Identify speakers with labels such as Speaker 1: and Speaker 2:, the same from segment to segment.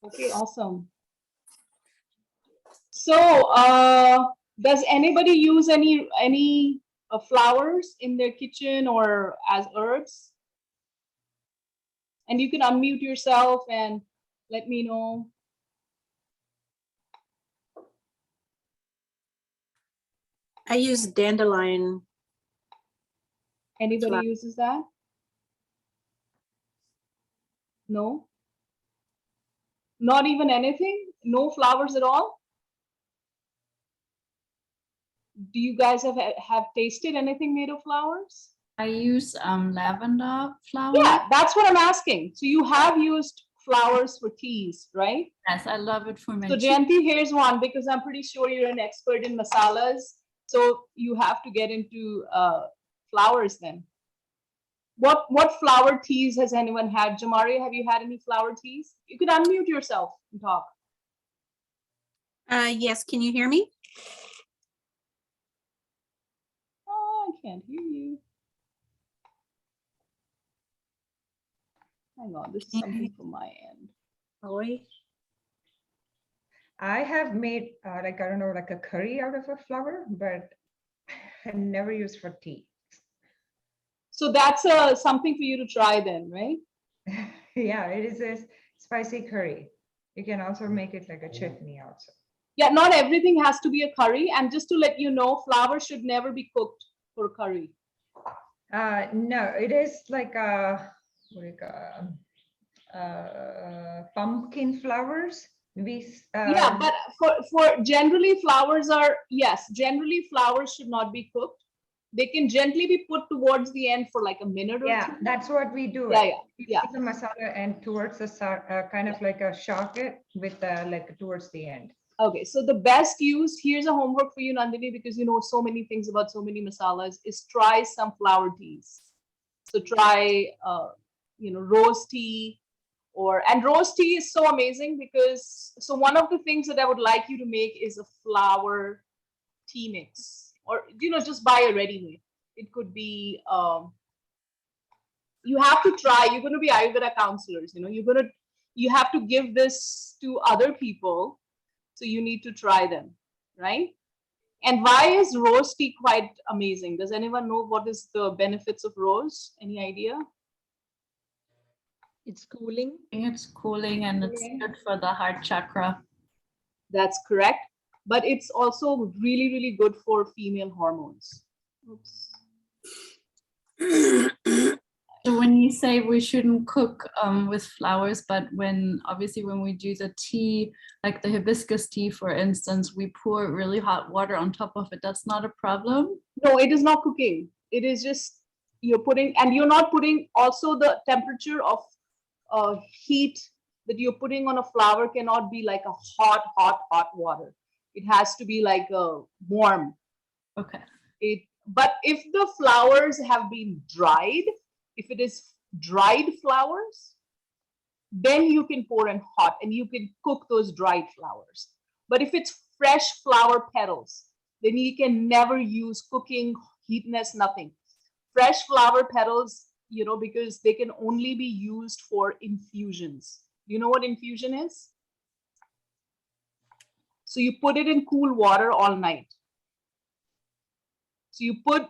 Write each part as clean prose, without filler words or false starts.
Speaker 1: Okay, awesome. So, does anybody use any flowers in their kitchen or as herbs? And you can unmute yourself and let me know.
Speaker 2: I use dandelion.
Speaker 1: Anybody uses that? No? Not even anything? No flowers at all? Do you guys have tasted anything made of flowers?
Speaker 3: I use lavender flower.
Speaker 1: Yeah, that's what I'm asking. So you have used flowers for teas, right?
Speaker 3: Yes, I love it for my
Speaker 1: So Jayanti, here's one, because I'm pretty sure you're an expert in masalas. So you have to get into flowers then. What flower teas has anyone had? Jamari, have you had any flower teas? You can unmute yourself and talk.
Speaker 2: Yes, can you hear me?
Speaker 1: Oh, I can't hear you. Hang on, this is something from my end.
Speaker 4: I have made I don't know, like a curry out of a flower, but I never used for tea.
Speaker 1: So that's something for you to try then, right?
Speaker 4: Yeah, it is a spicy curry. You can also make it like a chutney also.
Speaker 1: Yeah, not everything has to be a curry. And just to let you know, flour should never be cooked for curry.
Speaker 4: No, it is like a pumpkin flowers.
Speaker 1: Yeah, but for generally flowers are, yes, generally flowers should not be cooked. They can gently be put towards the end for like a minute or two.
Speaker 4: That's what we do.
Speaker 1: Yeah.
Speaker 4: We put the masala and towards the kind of like a shock it with like towards the end.
Speaker 1: Okay, so the best use, here's a homework for you, Nandini, because you know so many things about so many masalas, is try some flower teas. So try, rose tea, and rose tea is so amazing because, so one of the things that I would like you to make is a flower tea mix, or, just buy a ready-made. It could be, you have to try, you're going to be Ayurveda counselors, you have to give this to other people. So you need to try them, right? And why is rose tea quite amazing? Does anyone know what is the benefits of rose? Any idea?
Speaker 5: It's cooling.
Speaker 3: It's cooling and it's good for the heart chakra.
Speaker 1: That's correct. But it's also really, really good for female hormones. Oops.
Speaker 3: So when you say we shouldn't cook with flowers, but obviously when we do the tea, like the hibiscus tea, for instance, we pour really hot water on top of it. That's not a problem?
Speaker 1: No, it is not cooking. It is just, you're not putting, also the temperature of heat that you're putting on a flower cannot be like a hot water. It has to be like a warm.
Speaker 3: Okay.
Speaker 1: But if the flowers have been dried, if it is dried flowers, then you can pour in hot and you can cook those dried flowers. But if it's fresh flower petals, then you can never use cooking, heatness, nothing. Fresh flower petals, because they can only be used for infusions. You know what infusion is? So you put it in cool water all night. So you put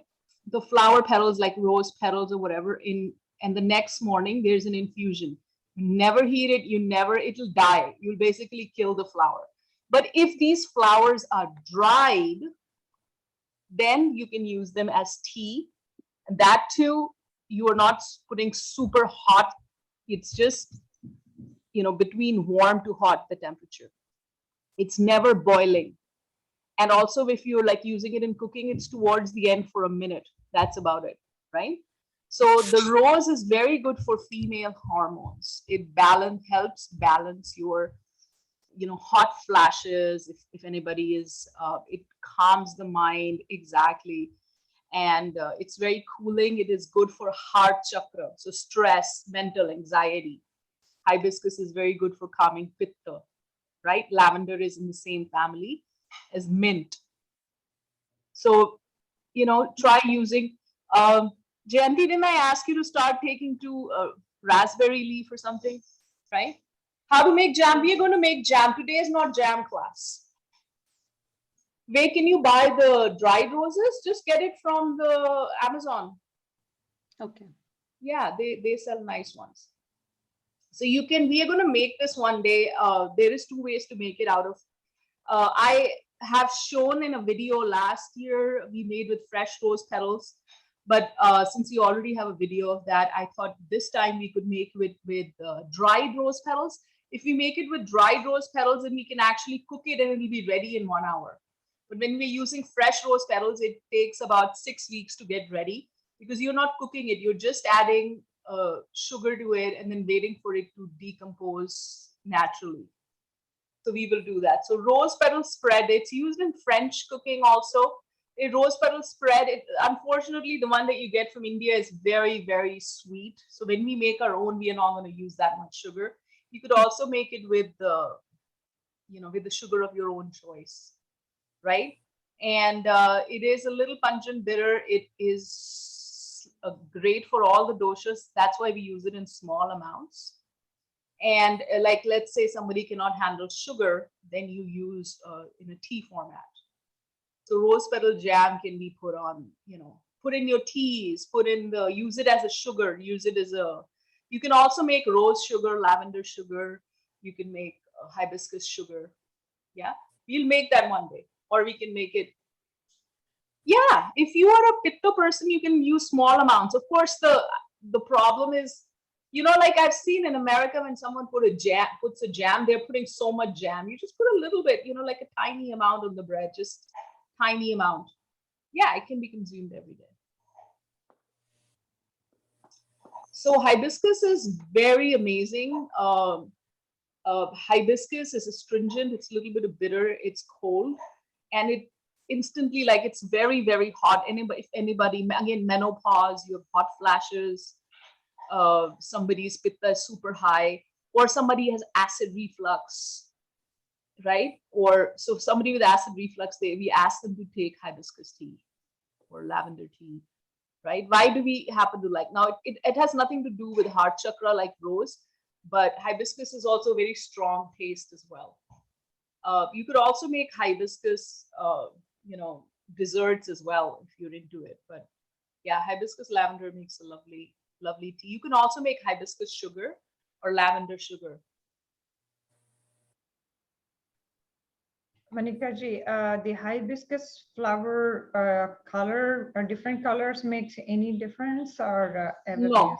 Speaker 1: the flower petals, like rose petals or whatever, in, and the next morning there's an infusion. You never heat it, it'll die. You'll basically kill the flower. But if these flowers are dried, then you can use them as tea. And that too, you are not putting super hot. It's just, between warm to hot, the temperature. It's never boiling. And also if you're like using it in cooking, it's towards the end for a minute. That's about it, right? So the rose is very good for female hormones. It helps balance your, hot flashes. If anybody is, it calms the mind, exactly. And it's very cooling. It is good for heart chakra. So stress, mental anxiety. Hibiscus is very good for calming pitta, right? Lavender is in the same family as mint. So, try using, Jayanti, didn't I ask you to start taking to raspberry leaf or something, right? How to make jam? We are going to make jam. Today is not jam class. Where can you buy the dried roses? Just get it from the Amazon.
Speaker 2: Okay.
Speaker 1: Yeah, they sell nice ones. So you can, we are going to make this one day. There is two ways to make it out of. I have shown in a video last year, we made with fresh rose petals. But since you already have a video of that, I thought this time we could make with dried rose petals. If we make it with dried rose petals, then we can actually cook it and it will be ready in 1 hour. But when we're using fresh rose petals, it takes about 6 weeks to get ready because you're not cooking it. You're just adding sugar to it and then waiting for it to decompose naturally. So we will do that. So rose petal spread, it's used in French cooking also. A rose petal spread, unfortunately, the one that you get from India is very, very sweet. So when we make our own, we are not going to use that much sugar. You could also make it with the, with the sugar of your own choice, right? And it is a little pungent bitter. It is great for all the doshas. That's why we use it in small amounts. And like, let's say somebody cannot handle sugar, then you use in a tea format. So rose petal jam can be put on, put in your teas, use it as a sugar, use it as you can also make rose sugar, lavender sugar. You can make hibiscus sugar. Yeah, we'll make that one day, or we can make it. Yeah, if you are a pitta person, you can use small amounts. Of course, the problem is, like I've seen in America, when someone puts a jam, they're putting so much jam. You just put a little bit, like a tiny amount on the bread, just tiny amount. Yeah, it can be consumed every day. So hibiscus is very amazing. Hibiscus is astringent. It's a little bit of bitter. It's cold, and it instantly, like, it's very, very hot. If anybody, again, menopause, you have hot flashes, somebody's pitta is super high, or somebody has acid reflux, right? Or so somebody with acid reflux, we ask them to take hibiscus tea or lavender tea, right? Why do we happen to like? Now, it has nothing to do with heart chakra like rose, but hibiscus is also very strong taste as well. You could also make hibiscus, desserts as well if you're into it. But yeah, hibiscus lavender makes a lovely, lovely tea. You can also make hibiscus sugar or lavender sugar.
Speaker 4: Manikaji, the hibiscus flower color or different colors makes any difference, or everything
Speaker 1: No,
Speaker 4: is?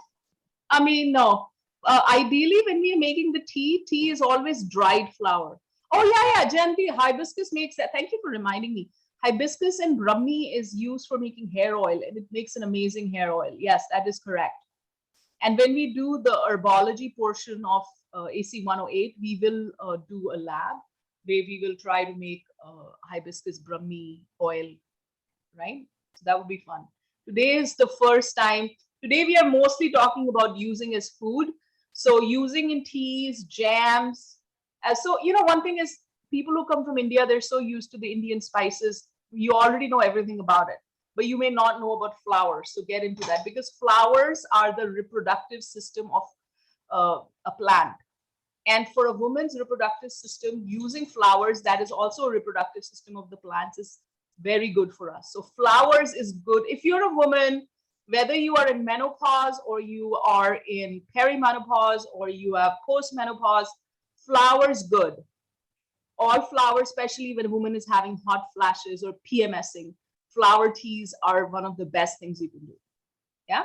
Speaker 1: I mean, no. Ideally, when we are making the tea is always dried flower. Oh, yeah, Jayanti, hibiscus makes that. Thank you for reminding me. Hibiscus and Brahmi is used for making hair oil, and it makes an amazing hair oil. Yes, that is correct. And when we do the herbology portion of AC 108, we will do a lab where we will try to make hibiscus Brahmi oil, right? So that would be fun. Today is the first time. Today we are mostly talking about using as food. So using in teas, jams. So, one thing is, people who come from India, they're so used to the Indian spices. You already know everything about it, but you may not know about flowers. So get into that, because flowers are the reproductive system of a plant. And for a woman's reproductive system, using flowers, that is also a reproductive system of the plants, is very good for us. So flowers is good. If you're a woman, whether you are in menopause or you are in perimenopause or you have postmenopause, flowers good. All flowers, especially when a woman is having hot flashes or PMSing, flower teas are one of the best things you can do. Yeah.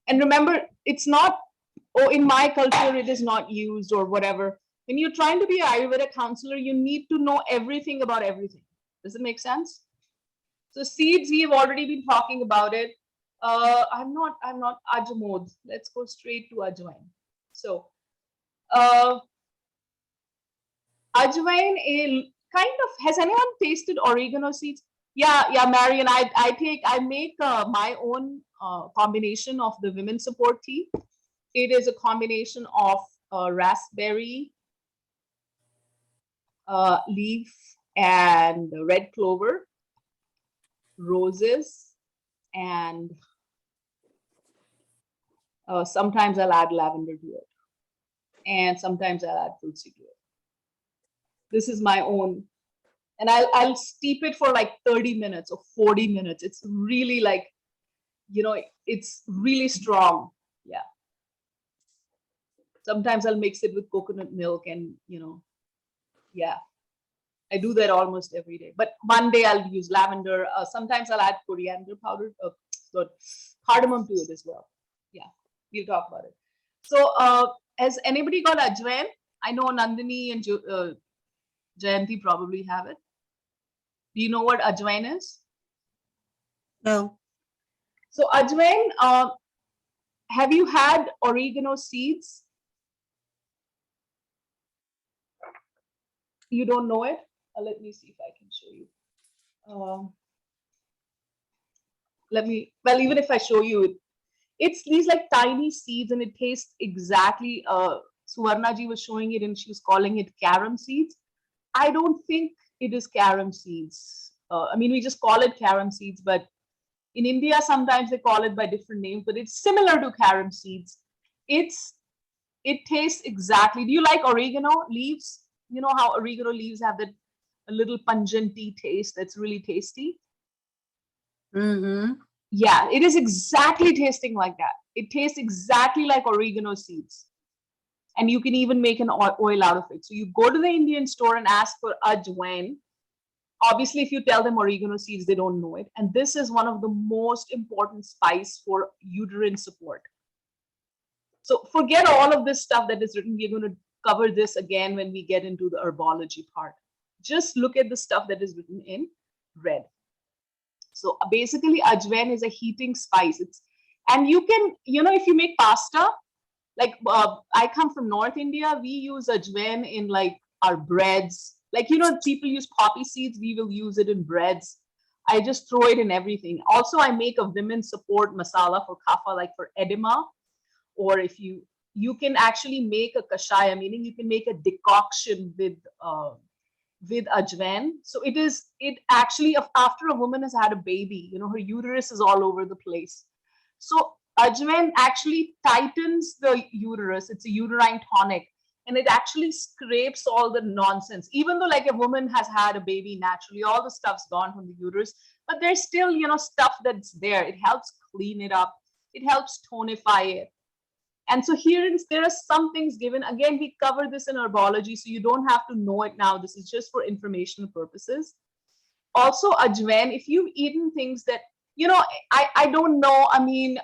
Speaker 1: And remember, it's not, oh, in my culture, it is not used or whatever. When you're trying to be an Ayurveda counselor, you need to know everything about everything. Does it make sense? So seeds, we have already been talking about it. I'm not Ajamod. Let's go straight to Ajwain. So Ajwain, has anyone tasted oregano seeds? Yeah, Marion, I make my own combination of the women support tea. It is a combination of raspberry leaf and red clover, roses, and Sometimes I'll add lavender to it. And sometimes I'll add fruitsy to it. This is my own. And I'll steep it for like 30 minutes or 40 minutes. It's really like, it's really strong. Yeah. Sometimes I'll mix it with coconut milk and, yeah. I do that almost every day. But one day I'll use lavender. Sometimes I'll add coriander powder, cardamom to it as well. Yeah, we'll talk about it. So has anybody got ajwain? I know Nandini and Jayanti probably have it. Do you know what ajwain is?
Speaker 2: No.
Speaker 1: So ajwain, have you had oregano seeds? You don't know it? Let me see if I can show you. Even if I show you it, it's these like tiny seeds and it tastes exactly, Suvarnaji was showing it and she was calling it carom seeds. I don't think it is carom seeds. I mean, we just call it carom seeds, but in India, sometimes they call it by different names, but it's similar to carom seeds. It tastes exactly. Do you like oregano leaves? You know how oregano leaves have that a little pungenty taste that's really tasty?
Speaker 2: Mm-hmm.
Speaker 1: Yeah, it is exactly tasting like that. It tastes exactly like oregano seeds. And you can even make an oil out of it. So you go to the Indian store and ask for ajwain. Obviously, if you tell them oregano seeds, they don't know it. And this is one of the most important spice for uterine support. So forget all of this stuff that is written. We're going to cover this again when we get into the herbology part. Just look at the stuff that is written in red. So basically, ajwain is a heating spice. And you can, if you make pasta, like I come from North India, we use ajwain in like our breads. Like, people use poppy seeds, we will use it in breads. I just throw it in everything. Also, I make a women support masala for kapha, like for edema. Or if you can actually make a kashaya, meaning you can make a decoction with ajwain. So it actually, after a woman has had a baby, her uterus is all over the place. So ajwain actually tightens the uterus. It's a uterine tonic, and it actually scrapes all the nonsense. Even though like a woman has had a baby naturally, all the stuff's gone from the uterus, but there's still, stuff that's there. It helps clean it up. It helps tonify it. And so here there are some things given. Again, we cover this in herbology, so you don't have to know it now. This is just for informational purposes. Also, ajwain, if you've eaten things that, I don't know. I mean,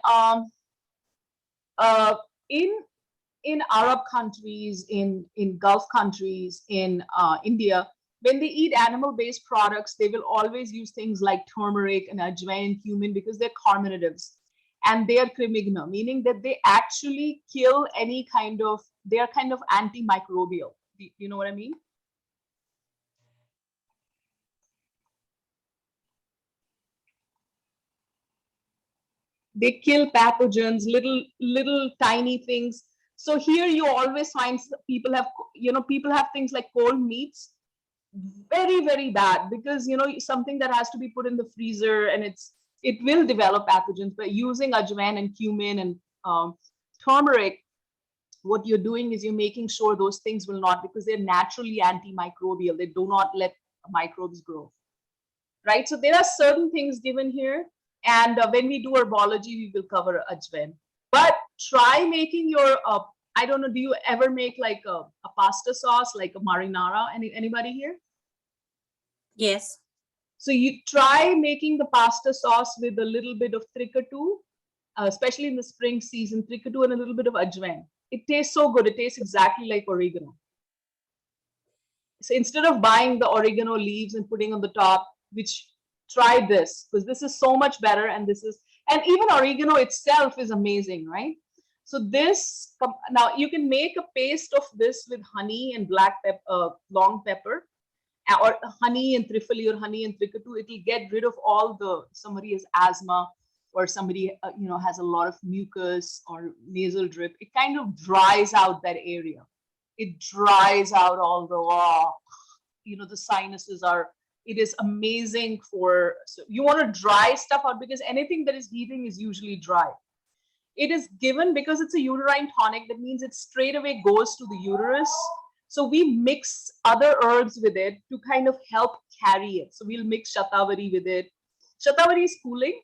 Speaker 1: in Arab countries, in Gulf countries, in India, when they eat animal-based products, they will always use things like turmeric and ajwain, cumin, because they're carminatives. And they are crimigna, meaning that they actually kill any kind of, they are kind of antimicrobial. Do you know what I mean? They kill pathogens, little tiny things. So here you always find people have things like cold meats, very, very bad, because, something that has to be put in the freezer and it will develop pathogens. But using ajwain and cumin and turmeric, what you're doing is you're making sure those things will not, because they're naturally antimicrobial. They do not let microbes grow, right? So there are certain things given here. And when we do herbology, we will cover ajwain. But try making your, I don't know, do you ever make like a pasta sauce, like a marinara? Anybody here?
Speaker 2: Yes.
Speaker 1: So you try making the pasta sauce with a little bit of trikatu, especially in the spring season, trikatu and a little bit of ajwain. It tastes so good. It tastes exactly like oregano. So instead of buying the oregano leaves and putting on the top, which try this, because this is so much better. And even oregano itself is amazing, right? So this, now you can make a paste of this with honey and black pepper, long pepper, or honey and trifle or honey and trikatu. It will get rid of all somebody has asthma, or somebody has a lot of mucus or nasal drip. It kind of dries out that area. It dries out all the sinuses it is amazing so you want to dry stuff out, because anything that is heating is usually dry. It is given because it's a uterine tonic. That means it straight away goes to the uterus. So we mix other herbs with it to kind of help carry it. So we'll mix shatavari with it. Shatavari is cooling.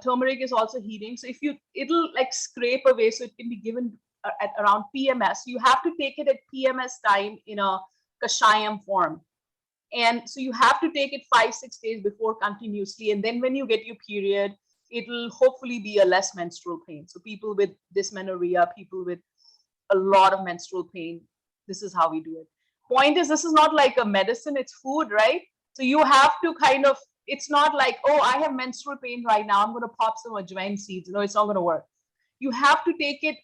Speaker 1: Turmeric is also heating. So it'll like scrape away. So it can be given at around PMS. You have to take it at PMS time in a kashayam form. And so you have to take it 5-6 days before continuously. And then when you get your period, it'll hopefully be a less menstrual pain. So people with dysmenorrhea, people with a lot of menstrual pain, this is how we do it. Point is, this is not like a medicine, it's food, right? So you have to kind of, it's not like, oh, I have menstrual pain right now, I'm going to pop some ajwain seeds. No, it's not going to work. You have to take it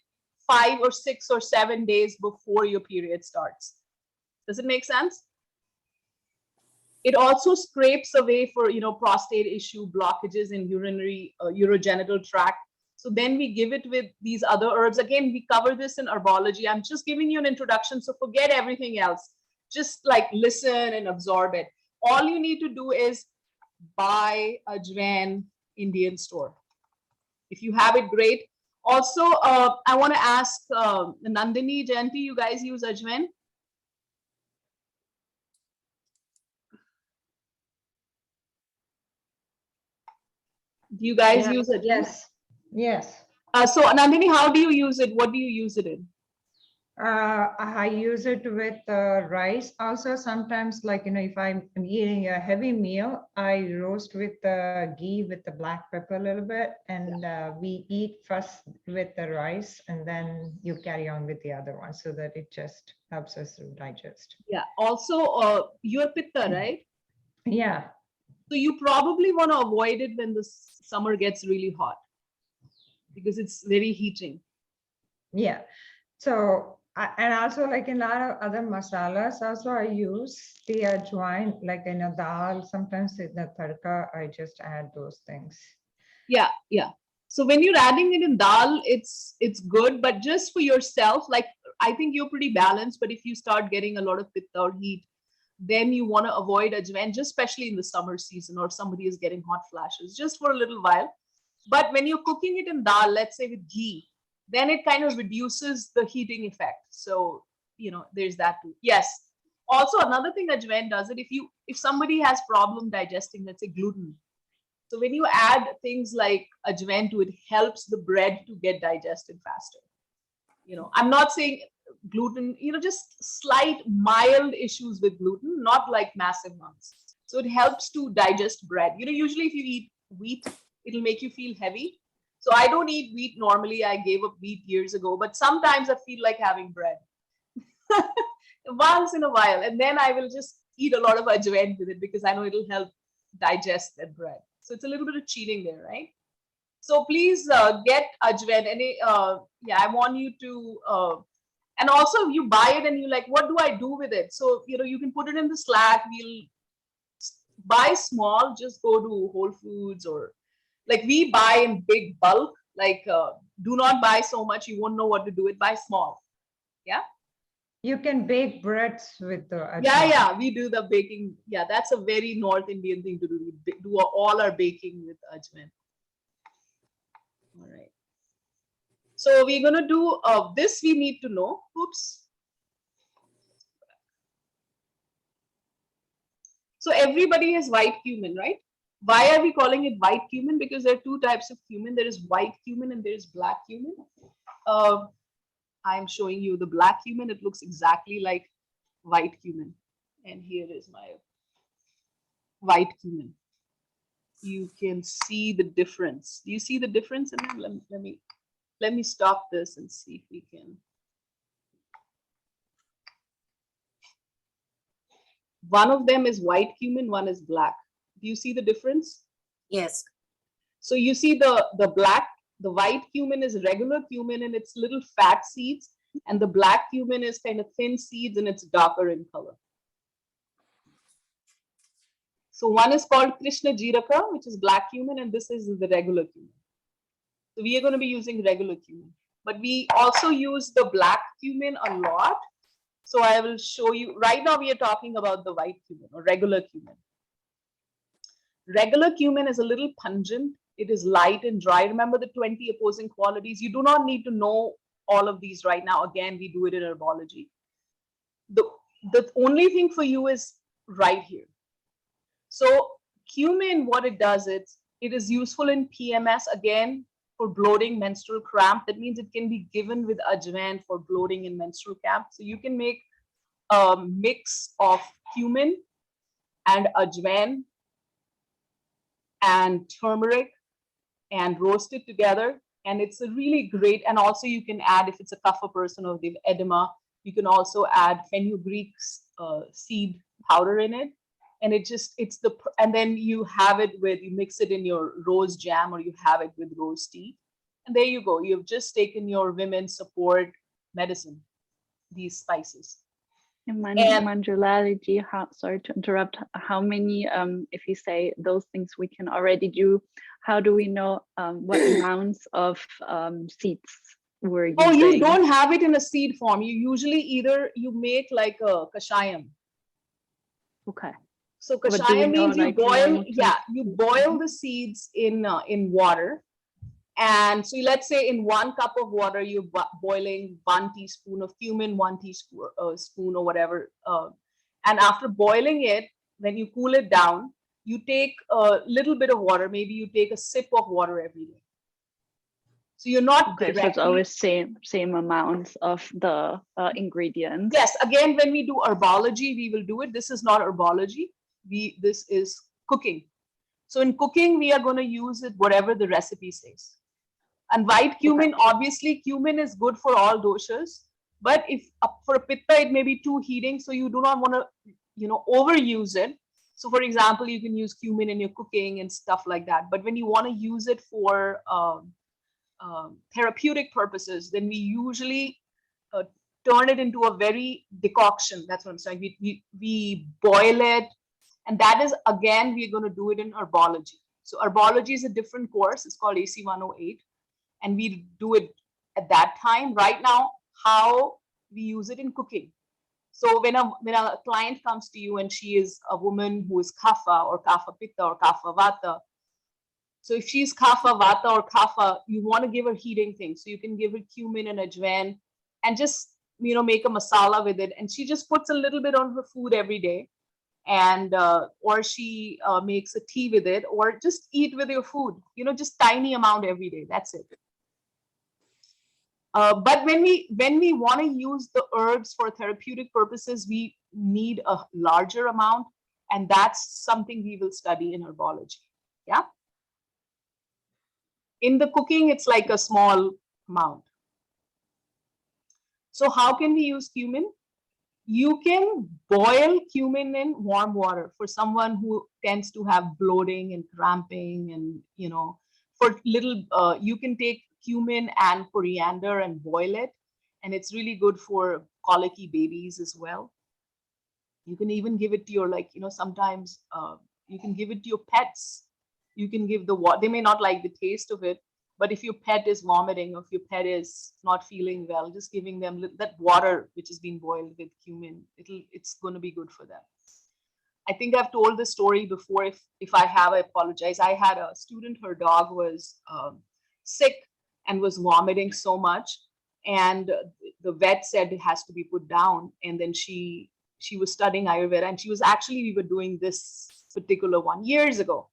Speaker 1: 5 or 6 or 7 days before your period starts. Does it make sense? It also scrapes away for, prostate issue, blockages in urinary, urogenital tract. So then we give it with these other herbs. Again, we cover this in herbology. I'm just giving you an introduction. So forget everything else. Just like listen and absorb it. All you need to do is buy ajwain Indian store. If you have it, great. Also, I want to ask Nandini, Jayanti, you guys use ajwain? Do you guys use it?
Speaker 4: Yes.
Speaker 1: So Nandini, how do you use it? What do you use it in?
Speaker 4: I use it with rice. Also, sometimes, like, if I'm eating a heavy meal, I roast with ghee with the black pepper a little bit. And we eat first with the rice, and then you carry on with the other one so that it just helps us to digest.
Speaker 1: Yeah. Also, you're pitta, right?
Speaker 4: Yeah.
Speaker 1: So you probably want to avoid it when the summer gets really hot because it's very heating.
Speaker 4: Yeah. So, and also like in a lot of other masalas, also I use the ajwain, like in a dal, sometimes in the tadka, I just add those things.
Speaker 1: Yeah, yeah. So when you're adding it in dal, it's good, but just for yourself, like I think you're pretty balanced, but if you start getting a lot of pitta or heat, then you want to avoid ajwain, just especially in the summer season, or somebody is getting hot flashes, just for a little while. But when you're cooking it in dal, let's say with ghee, then it kind of reduces the heating effect. So, there's that too. Yes. Also, another thing ajwain does it, if somebody has problem digesting, let's say gluten. So when you add things like ajwain to it, helps the bread to get digested faster. I'm not saying gluten, just slight mild issues with gluten, not like massive ones. So it helps to digest bread. Usually if you eat wheat, it'll make you feel heavy. So I don't eat wheat normally. I gave up wheat years ago, but sometimes I feel like having bread once in a while. And then I will just eat a lot of ajwain with it because I know it'll help digest that bread. So it's a little bit of cheating there, right? So please get ajwain. I want you to, and also if you buy it and you're like, what do I do with it? So, you can put it in the Slack. We'll buy small, just go to Whole Foods, or like we buy in big bulk, like do not buy so much. You won't know what to do it. Buy small. Yeah.
Speaker 4: You can bake breads with the ajwain.
Speaker 1: Yeah, we do the baking. Yeah, that's a very North Indian thing to do. We do all our baking with ajwain. All right. So we're going to do this. We need to know. Oops. So everybody has white cumin, right? Why are we calling it white cumin? Because there are two types of cumin. There is white cumin and there is black cumin. I'm showing you the black cumin. It looks exactly like white cumin. And here is my white cumin. You can see the difference. Do you see the difference in them? Let me stop this and see if we can. One of them is white cumin, one is black. Do you see the difference?
Speaker 2: Yes.
Speaker 1: So you see the white cumin is regular cumin and it's little fat seeds, and the black cumin is kind of thin seeds and it's darker in color. So one is called Krishna Jiraka, which is black cumin, and this is the regular cumin. So we are going to be using regular cumin, but we also use the black cumin a lot. So I will show you. Right now we are talking about the white cumin or regular cumin. Regular cumin is a little pungent. It is light and dry. Remember the 20 opposing qualities. You do not need to know all of these right now. Again, we do it in herbology. The only thing for you is right here. So cumin, what it does, it is useful in PMS, again, for bloating, menstrual cramp. That means it can be given with ajwain for bloating and menstrual cramp. So you can make a mix of cumin and ajwain and turmeric and roast it together. And it's a really great, and also you can add, if it's a kapha person or the edema, you can also add fenugreek seed powder in it. And and then you have it with, you mix it in your rose jam, or you have it with rose tea. And there you go. You've just taken your women's support medicine, these spices.
Speaker 3: And
Speaker 1: And-
Speaker 3: Manjulaliji, sorry to interrupt, how many, if you say those things we can already do, how do we know what amounts of seeds we're using?
Speaker 1: Oh, you don't have it in a seed form. You usually either you make like a kashayam.
Speaker 3: Okay.
Speaker 1: So
Speaker 3: But do we
Speaker 1: kashayam
Speaker 3: know,
Speaker 1: means you
Speaker 3: like,
Speaker 1: boil,
Speaker 3: amounts of-
Speaker 1: yeah, you boil the seeds in water. And so let's say in 1 cup of water, you're boiling 1 teaspoon of cumin, 1 teaspoon spoon or whatever. And after boiling it, when you cool it down, you take a little bit of water. Maybe you take a sip of water every day. So you're not
Speaker 3: Okay, so it's
Speaker 1: directly-
Speaker 3: always same amounts of the ingredients.
Speaker 1: Yes, again, when we do herbology, we will do it. This is not herbology. This is cooking. So in cooking, we are going to use it whatever the recipe says. And white cumin, obviously, cumin is good for all doshas. But if for a pitta, it may be too heating, so you do not want to, overuse it. So, for example, you can use cumin in your cooking and stuff like that. But when you want to use it for therapeutic purposes, then we usually turn it into a very decoction. That's what I'm saying. We boil it, and that is, again, we're going to do it in herbology. So herbology is a different course. It's called AC 108, and we do it at that time. Right now, how we use it in cooking. So when a client comes to you and she is a woman who is kapha or kapha pitta or kapha vata, so if she's kapha vata or kapha, you want to give her heating things. So you can give her cumin and ajwain and just make a masala with it, and she just puts a little bit on her food every day, and or she makes a tea with it, or just eat with your food, just tiny amount every day. That's it. But when we want to use the herbs for therapeutic purposes, we need a larger amount, and that's something we will study in herbology. Yeah. In the cooking, it's like a small amount. So how can we use cumin? You can boil cumin in warm water for someone who tends to have bloating and cramping, and for little, you can take cumin and coriander and boil it, and it's really good for colicky babies as well. You can even give it to your, sometimes you can give it to your pets. You can give the water. They may not like the taste of it, but if your pet is vomiting, or if your pet is not feeling well, just giving them that water which has been boiled with cumin, it's going to be good for them. I think I've told this story before. If I have, I apologize. I had a student, her dog was sick and was vomiting so much, and the vet said it has to be put down. And then she was studying Ayurveda, and we were doing this particular one years ago.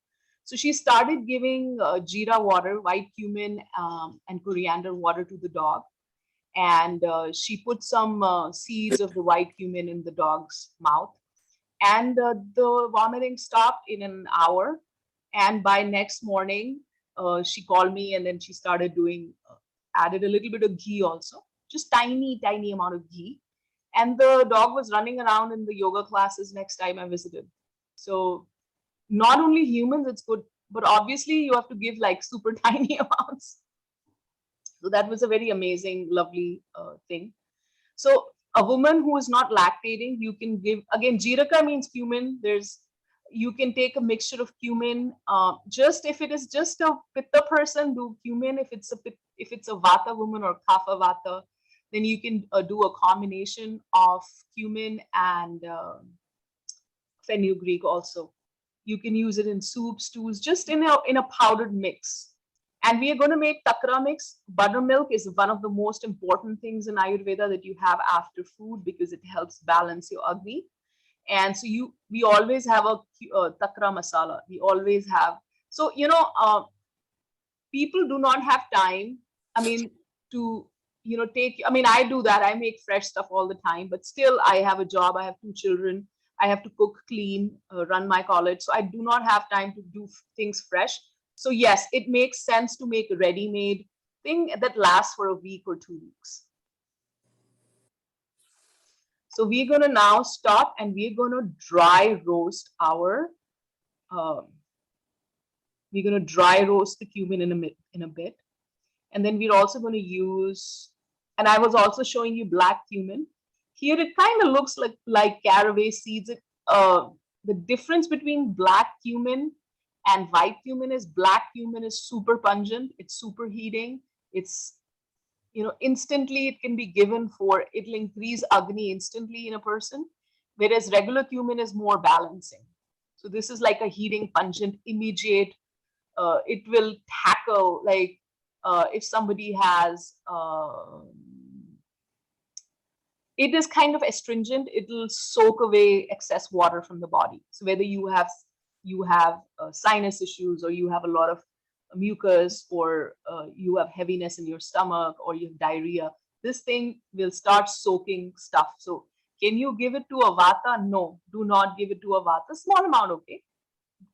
Speaker 1: So she started giving jeera water, white cumin, and coriander water to the dog. And she put some seeds of the white cumin in the dog's mouth. And the vomiting stopped in an hour. And by next morning, she called me, and then she started added a little bit of ghee also, just tiny, tiny amount of ghee. And the dog was running around in the yoga classes next time I visited. So not only humans, it's good, but obviously you have to give like super tiny amounts. So that was a very amazing, lovely thing. So a woman who is not lactating, you can give, again, jiraka means cumin. You can take a mixture of cumin. Just if it is just a pitta person, do cumin. If it's a vata woman or kapha vata, then you can do a combination of cumin and fenugreek also. You can use it in soups, stews, just in a powdered mix. And we are going to make takra mix. Buttermilk is one of the most important things in Ayurveda that you have after food because it helps balance your Agni. And so we always have a takra masala. We always have. So, people do not have time. I mean, to, take, I mean, I do that. I make fresh stuff all the time, but still I have a job. I have 2 children. I have to cook, clean, run my college. So I do not have time to do things fresh. So yes, it makes sense to make a ready-made thing that lasts for a week or 2 weeks. So we're going to now stop and we're going to dry roast we're going to dry roast the cumin in a bit. And then we're also going to use, and I was also showing you black cumin. Here it kind of looks like caraway seeds. The difference between black cumin and white cumin is black cumin is super pungent. It's super heating. It's, instantly it can be given for, it'll increase Agni instantly in a person, whereas regular cumin is more balancing. So this is like a heating, pungent, immediate. It will tackle, like, if somebody has, it is kind of astringent. It'll soak away excess water from the body. So whether you have sinus issues, or you have a lot of mucus, or you have heaviness in your stomach, or you have diarrhea, this thing will start soaking stuff. So can you give it to a vata? No, do not give it to a vata. Small amount, okay?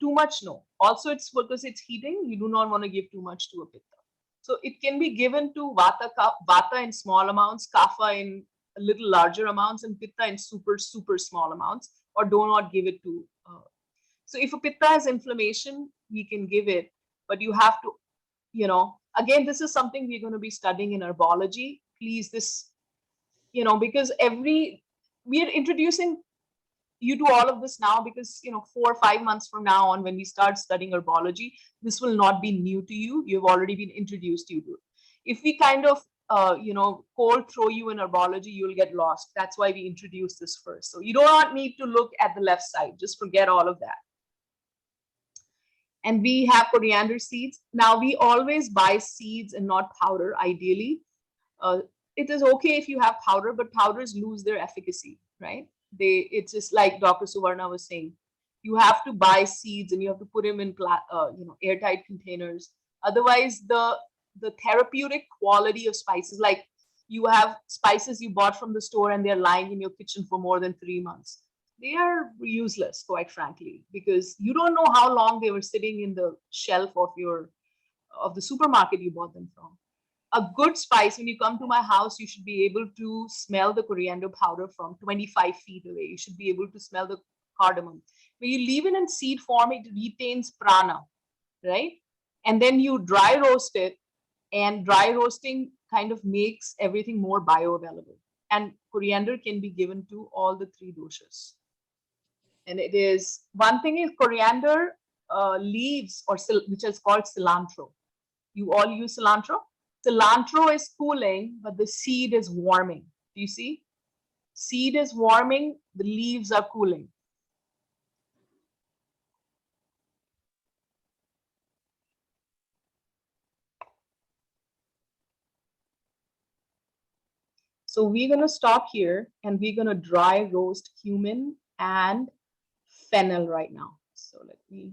Speaker 1: Too much, no. Also, it's because it's heating. You do not want to give too much to a pitta. So it can be given to vata in small amounts, kapha in a little larger amounts, and pitta in super, super small amounts, or do not give it to. So if a pitta has inflammation, we can give it, but you have to, again, this is something we're going to be studying in herbology. Please, this, because we are introducing you to all of this now, because 4 or 5 months from now on, when we start studying herbology, this will not be new to you. You've already been introduced to it. If we kind of cold throw you in herbology, you'll get lost. That's why we introduce this first. So you do not need to look at the left side. Just forget all of that. And we have coriander seeds. Now, we always buy seeds and not powder, ideally. It is okay if you have powder, but powders lose their efficacy, right? It's just like Dr. Suvarna was saying. You have to buy seeds and you have to put them in airtight containers. Otherwise, the therapeutic quality of spices, like you have spices you bought from the store and they're lying in your kitchen for more than 3 months, they are useless, quite frankly, because you don't know how long they were sitting in the shelf of the supermarket you bought them from. A good spice, when you come to my house, you should be able to smell the coriander powder from 25 feet away. You should be able to smell the cardamom. When you leave it in seed form, it retains prana, right? And then you dry roast it, and dry roasting kind of makes everything more bioavailable. And coriander can be given to all the 3 doshas. And it is, one thing is coriander leaves, which is called cilantro. You all use cilantro? Cilantro is cooling, but the seed is warming. Do you see? Seed is warming, the leaves are cooling. So we're going to stop here and we're going to dry roast cumin and fennel right now. So let me.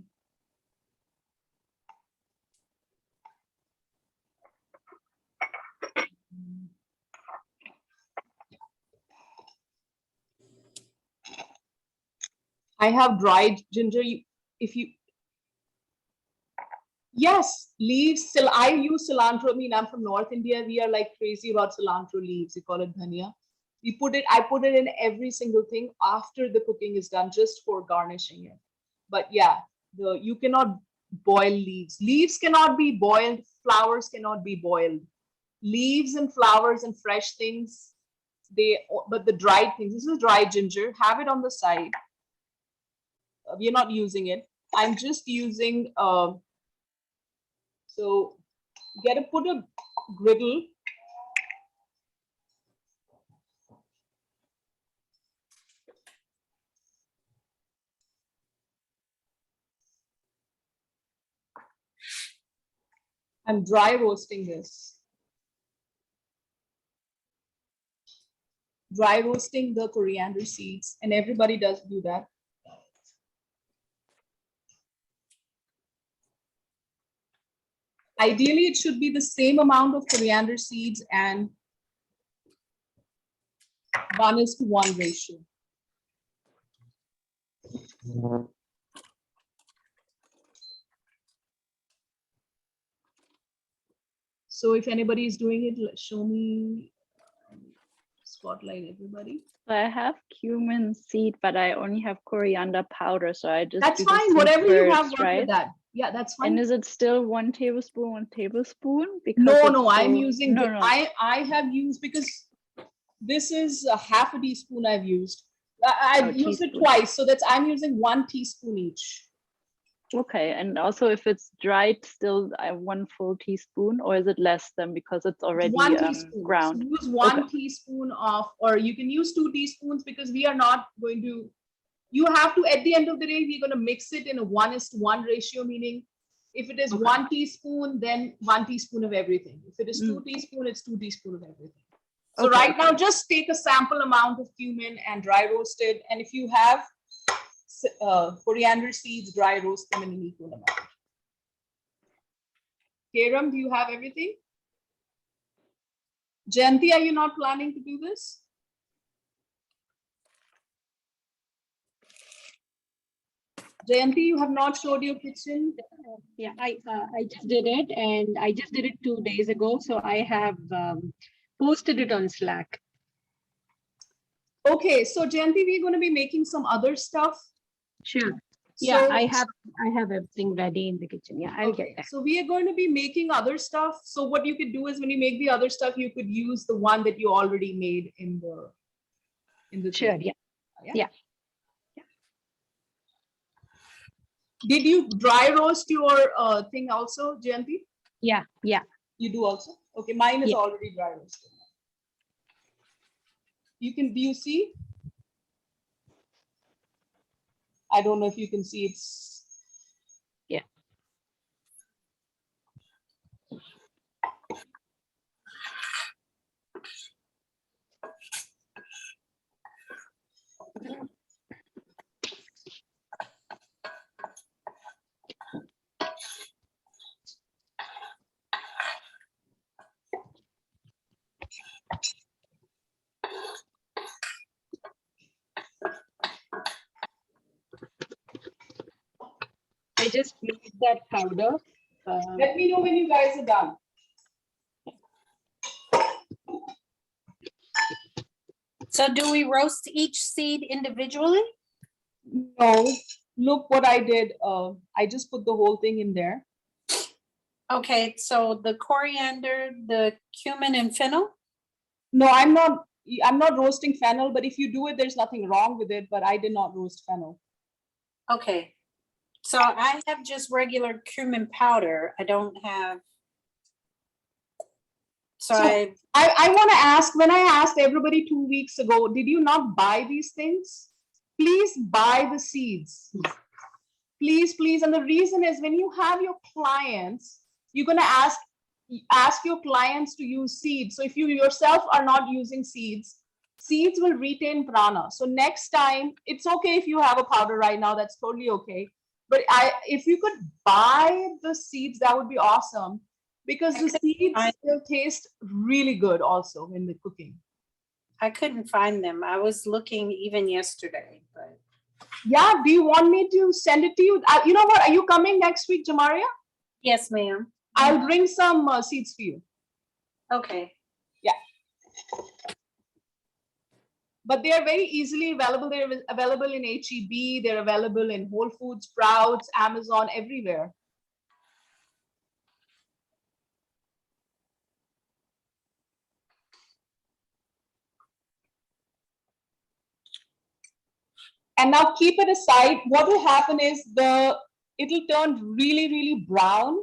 Speaker 1: I have dried ginger. Yes, leaves. I use cilantro. I mean, I'm from North India. We are like crazy about cilantro leaves. We call it dhania. I put it in every single thing after the cooking is done, just for garnishing it. But yeah, you cannot boil leaves. Leaves cannot be boiled. Flowers cannot be boiled. Leaves and flowers and fresh things, but the dried things, this is dried ginger, have it on the side. We're not using it. I'm just using, so put a griddle. I'm dry roasting this. Dry roasting the coriander seeds, and everybody does do that. Ideally, it should be the same amount of coriander seeds and 1:1 ratio. So if anybody is doing it, show me, spotlight everybody.
Speaker 5: I have cumin seed, but I only have coriander powder, so I just
Speaker 1: That's
Speaker 5: do the
Speaker 1: fine,
Speaker 5: seed
Speaker 1: whatever you have,
Speaker 5: first,
Speaker 1: work
Speaker 5: right?
Speaker 1: with that. Yeah, that's fine.
Speaker 5: And is it still 1 tablespoon, 1 tablespoon? Because
Speaker 1: No,
Speaker 5: it's
Speaker 1: no, I'm
Speaker 5: so-
Speaker 1: using,
Speaker 5: no, no.
Speaker 1: I have used, because this is a half a teaspoon I've used. I've used it
Speaker 5: Teaspoon.
Speaker 1: twice, so that's, I'm using 1 teaspoon each.
Speaker 5: Okay, and also if it's dried, still 1 full teaspoon, or is it less than because it's already
Speaker 1: 1 teaspoon.
Speaker 5: ground?
Speaker 1: So use 1
Speaker 5: Okay.
Speaker 1: teaspoon of, or you can use 2 teaspoons, because we are not going to, you have to, at the end of the day, we're going to mix it in a 1:1 ratio, meaning if it is
Speaker 5: Okay.
Speaker 1: 1 teaspoon, then 1 teaspoon of everything. If it is 2 teaspoon, it's 2 teaspoon of everything. So
Speaker 5: Okay,
Speaker 1: right now, just take a sample amount of cumin and dry roast it. And if you have coriander seeds, dry roast them in an equal amount. Karam, do you have everything? Jayanti, are you not planning to do this? Jayanti, you have not showed your kitchen.
Speaker 6: Yeah, I just did it, and I just did it 2 days ago. So I have posted it on Slack.
Speaker 1: Okay, so Jayanti, we're going to be making some other stuff.
Speaker 6: Sure. Yeah,
Speaker 1: So-
Speaker 6: I have everything ready in the kitchen. Yeah, I'll
Speaker 1: Okay,
Speaker 6: get that.
Speaker 1: so we are going to be making other stuff. So what you could do is when you make the other stuff, you could use the one that you already made in the
Speaker 6: Sure.
Speaker 1: thing.
Speaker 6: Yeah.
Speaker 1: Yeah. Did you dry roast your thing also, Jayanti?
Speaker 6: Yeah. Yeah.
Speaker 1: You do also? Okay, mine is
Speaker 6: Yeah.
Speaker 1: already dry roasted. Do you see? I don't know if you can see, it's.
Speaker 6: Yeah. I just made that powder.
Speaker 1: Let me know when you guys are done.
Speaker 2: So do we roast each seed individually?
Speaker 1: No, look what I did. I just put the whole thing in there.
Speaker 2: Okay, so the coriander, the cumin and fennel?
Speaker 1: No, I'm not roasting fennel, but if you do it, there's nothing wrong with it, but I did not roast fennel.
Speaker 2: Okay. So I have just regular cumin powder. I don't have. So
Speaker 1: So- I want to ask, when I asked everybody 2 weeks ago, did you not buy these things? Please buy the seeds. Please, please. And the reason is when you have your clients, you're going to ask your clients to use seeds. So if you yourself are not using seeds, seeds will retain prana. So next time, it's okay if you have a powder right now, that's totally okay. But if you could buy the seeds, that would be awesome, because the seeds will taste really good also in the cooking.
Speaker 2: I couldn't find them. I was looking even yesterday, but
Speaker 1: Yeah, do you want me to send it to you? You know what, are you coming next week, Jamaria?
Speaker 2: yes, ma'am.
Speaker 1: I'll bring some seeds for you.
Speaker 2: Okay.
Speaker 1: But they are very easily available. They're available in HEB, they're available in Whole Foods, Sprouts, Amazon, everywhere. And now keep it aside. What will happen is it'll turn really, really brown,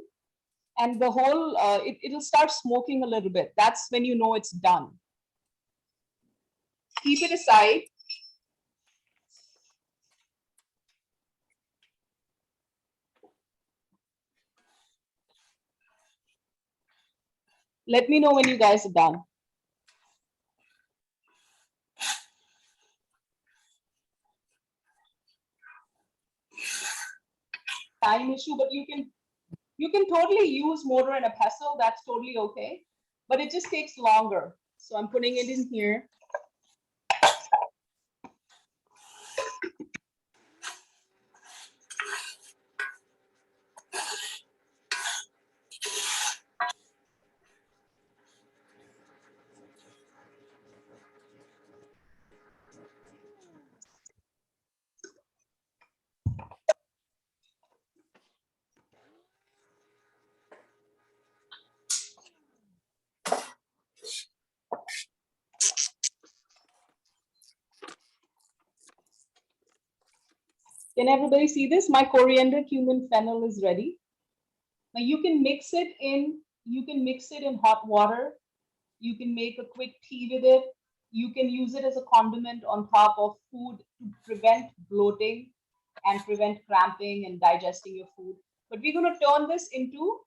Speaker 1: and the whole, it'll start smoking a little bit. That's when you know it's done. Keep it aside. Let me know when you guys are done. Time issue, but you can totally use mortar and a pestle. That's totally okay, but it just takes longer. So I'm putting it in here. Can everybody see this? My coriander, cumin, fennel is ready. Now you can mix it in hot water. You can make a quick tea with it. You can use it as a condiment on top of food to prevent bloating and prevent cramping and digesting your food. But we're going to turn this into,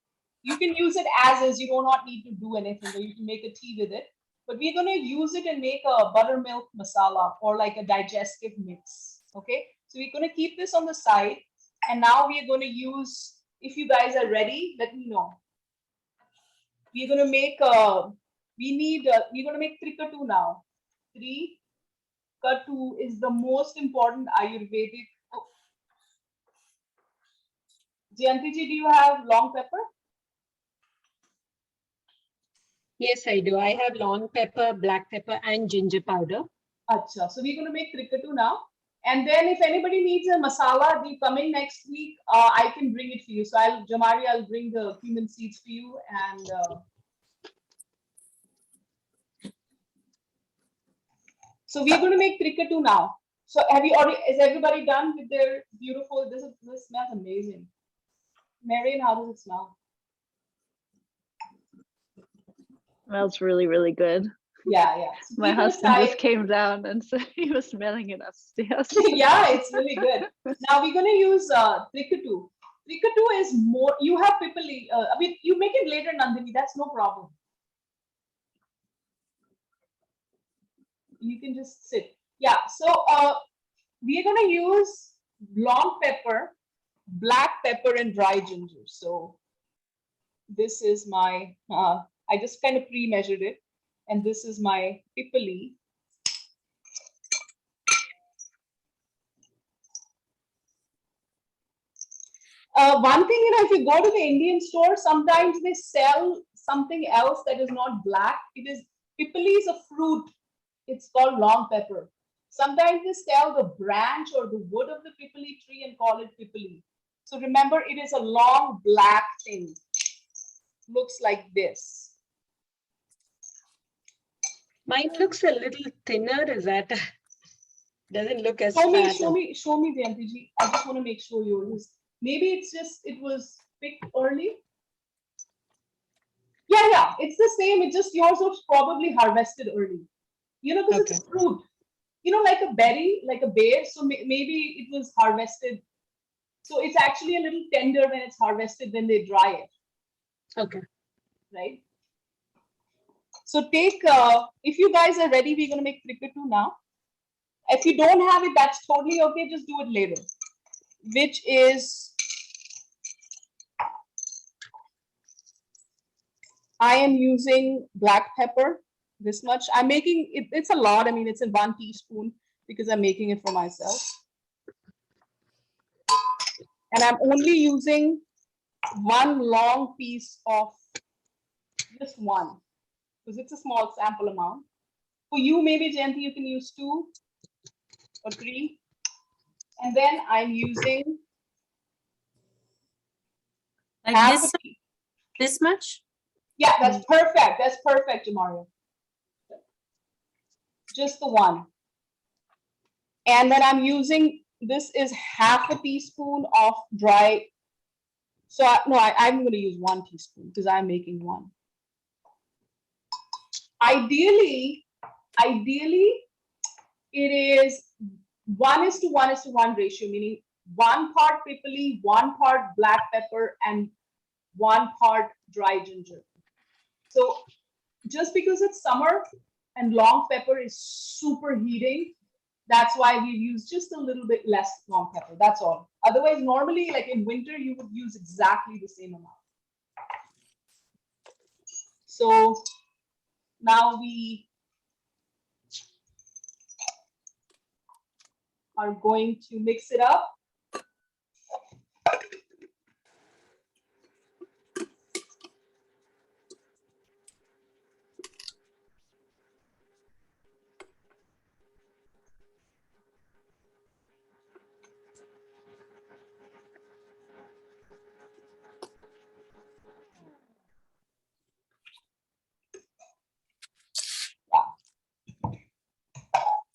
Speaker 1: you can use it as is, you do not need to do anything, or you can make a tea with it. But we're going to use it and make a buttermilk masala or like a digestive mix. Okay, so we're going to keep this on the side. And now we are going to use, if you guys are ready, let me know. We're going to make we're going to make trikatu now. Trikatu is the most important Ayurvedic. Oh. Jayanti ji, do you have long pepper?
Speaker 6: Yes, I do. I have long pepper, black pepper, and ginger powder.
Speaker 1: Acha. So we're going to make trikatu now. And then if anybody needs a masala, the coming next week, I can bring it for you. So I'll bring the cumin seeds for you. And so we're going to make trikatu now. So is everybody done with their beautiful, this smells amazing. Marian, how does it smell?
Speaker 5: Smells really, really good.
Speaker 1: Yeah. So
Speaker 5: my husband just came down and said he was smelling it upstairs.
Speaker 1: Yeah, it's really good. Now we're going to use trikatu. Trikatu is more, you have pipali, I mean, you make it later, Nandini, that's no problem. You can just sit. Yeah, so we're going to use long pepper, black pepper, and dry ginger. So this is my, I just kind of pre-measured it. And this is my pipali. One thing, if you go to the Indian store, sometimes they sell something else that is not black. Pipali is a fruit. It's called long pepper. Sometimes they sell the branch or the wood of the pipali tree and call it pipali. So remember, it is a long black thing. Looks like this.
Speaker 6: Mine looks a little thinner. Is that doesn't look as
Speaker 1: show
Speaker 6: fat?
Speaker 1: Show me, Jayanti ji. I just want to make sure yours. Maybe it's just it was picked early. Yeah. It's the same. It just yours was probably harvested early. Because it's a fruit. Like a berry, like a bear. So maybe it was harvested. So it's actually a little tender when it's harvested. Then they dry it.
Speaker 6: Okay.
Speaker 1: Right. So if you guys are ready, we're going to make trikatu now. If you don't have it, that's totally okay. Just do it later. Which is, I am using black pepper, this much. I'm making it, it's a lot. I mean, it's in 1 teaspoon because I'm making it for myself. And I'm only using one long piece of, just one, because it's a small sample amount. For you, maybe, Jayanti, you can use 2 or 3. And then I'm using
Speaker 2: Like this much?
Speaker 1: Yeah, that's perfect. That's perfect, Jamaria. Just the one. And then I'm using, this is half a teaspoon of dry. So I'm going to use 1 teaspoon because I'm making 1. Ideally, it is 1:1:1 ratio, meaning 1 part pipali, 1 part black pepper, and 1 part dry ginger. So just because it's summer and long pepper is super heating, that's why we've used just a little bit less long pepper. That's all. Otherwise, normally, like in winter, you would use exactly the same amount. So now we are going to mix it up.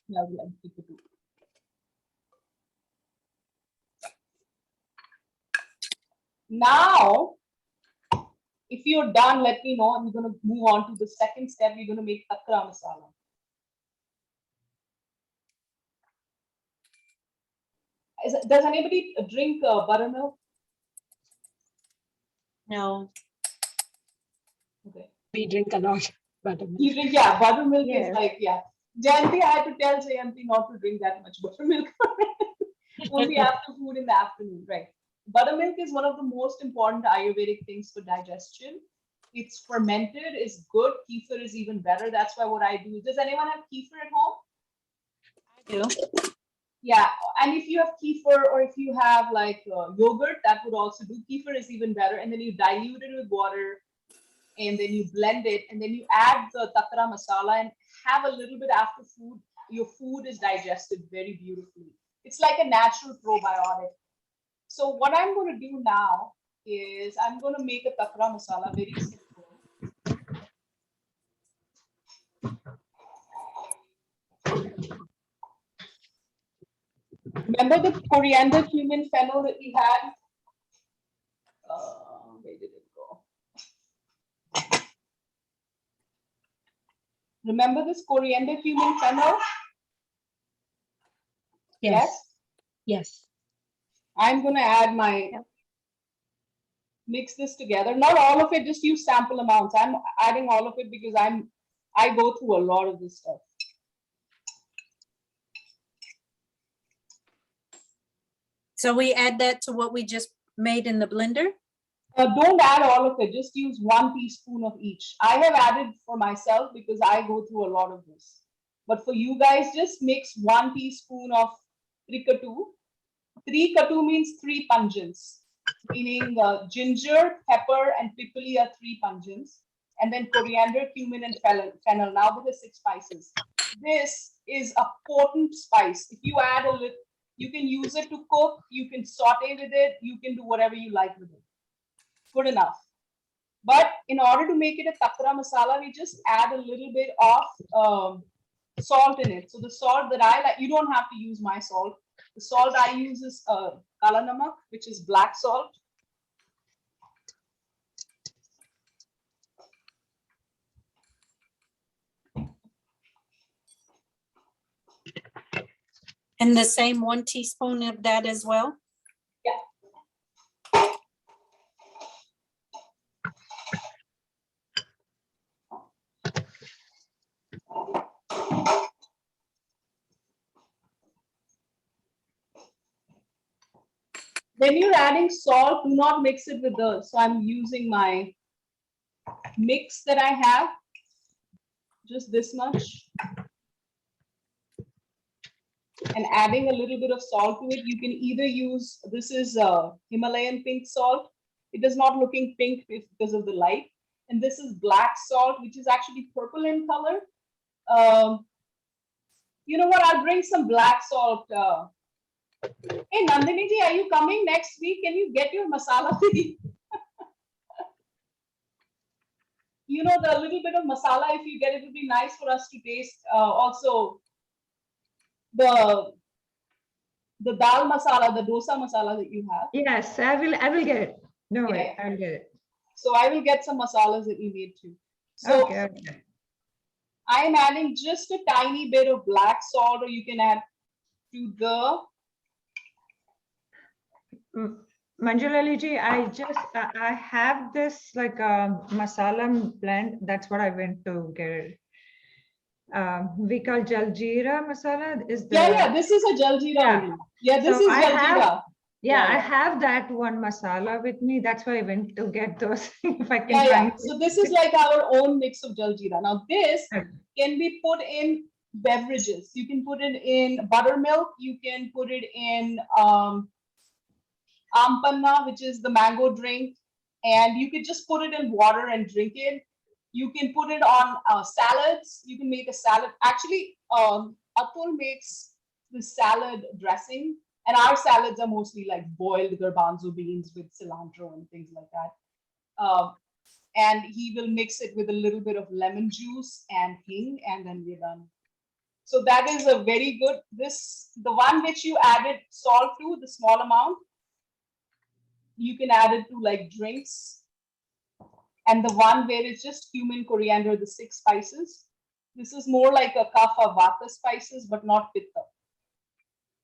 Speaker 1: Now we'll keep it. Now, if you're done, let me know. I'm going to move on to the second step. We're going to make takra masala. Does anybody drink buttermilk?
Speaker 2: No.
Speaker 1: Okay.
Speaker 6: We drink a lot buttermilk.
Speaker 1: You drink, yeah, buttermilk
Speaker 5: Yes.
Speaker 1: is like, yeah. Jayanti, I had to tell Jayanti not to drink that much buttermilk. Only after food in the afternoon, right? Buttermilk is one of the most important Ayurvedic things for digestion. It's fermented, it's good. Kefir is even better. That's why what I do. Does anyone have kefir at home?
Speaker 2: I do.
Speaker 1: Yeah, and if you have kefir or if you have like yogurt, that would also do. Kefir is even better. And then you dilute it with water and then you blend it and then you add the takra masala and have a little bit after food. Your food is digested very beautifully. It's like a natural probiotic. So what I'm going to do now is I'm going to make a takra masala very simple. Remember the coriander, cumin, fennel that we had? Where did it go? Remember this coriander, cumin, fennel?
Speaker 6: Yes.
Speaker 1: I'm going to add my, mix this together. Not all of it, just use sample amounts. I'm adding all of it because I go through a lot of this stuff.
Speaker 2: So we add that to what we just made in the blender?
Speaker 1: Don't add all of it. Just use 1 teaspoon of each. I have added for myself because I go through a lot of this. But for you guys, just mix 1 teaspoon of trikatu. 3 katu means 3 pungents, meaning ginger, pepper, and pipali are 3 pungents. And then coriander, cumin, and fennel. Now there are 6 spices. This is a potent spice. If you add a little, you can use it to cook, you can saute with it, you can do whatever you like with it. Good enough. But in order to make it a takra masala, we just add a little bit of salt in it. So the salt that I like, you don't have to use my salt. The salt I use is kala namak, which is black salt.
Speaker 2: And the same 1 teaspoon of that as well?
Speaker 1: Yeah. When you're adding salt, do not mix it with the, so I'm using my mix that I have, just this much. And adding a little bit of salt to it. You can either use, this is Himalayan pink salt. It is not looking pink because of the light. And this is black salt, which is actually purple in color. You know what, I'll bring some black salt. Hey, Nandini ji, are you coming next week? Can you get your masala tea? You know, the little bit of masala, if you get it, would be nice for us to taste. Also, the dal masala, the dosa masala that you have.
Speaker 4: Yes, I will get it. No way,
Speaker 1: Yeah.
Speaker 4: I'll get it.
Speaker 1: So I will get some masalas that we made too. So
Speaker 4: Okay, okay.
Speaker 1: I am adding just a tiny bit of black salt, or you can add to the
Speaker 4: Manjulali ji, I have this like a masala blend. That's what I went to get it. We call Jaljeera masala. Is the
Speaker 1: Yeah. This is a jaljeera
Speaker 4: Yeah.
Speaker 1: only. Yeah, this
Speaker 4: So
Speaker 1: is
Speaker 4: I have-
Speaker 1: jaljeera.
Speaker 4: Yeah, I
Speaker 1: Yeah.
Speaker 4: have that one masala with me. That's why I went to get those. If I can
Speaker 1: Yeah, yeah.
Speaker 4: find
Speaker 1: So
Speaker 4: it.
Speaker 1: this is like our own mix of jaljeera. Now this
Speaker 4: Okay.
Speaker 1: can be put in beverages. You can put it in buttermilk. You can put it in ampanna, which is the mango drink, and you could just put it in water and drink it. You can put it on salads. You can make a salad. Actually, Atul makes the salad dressing, and our salads are mostly like boiled garbanzo beans with cilantro and things like that. And he will mix it with a little bit of lemon juice and hing, and then we're done. So that is a very good. The one which you added salt to, the small amount, you can add it to like drinks. And the one where it's just cumin, coriander, the 6 spices, this is more like a kapha vata spices, but not pitta.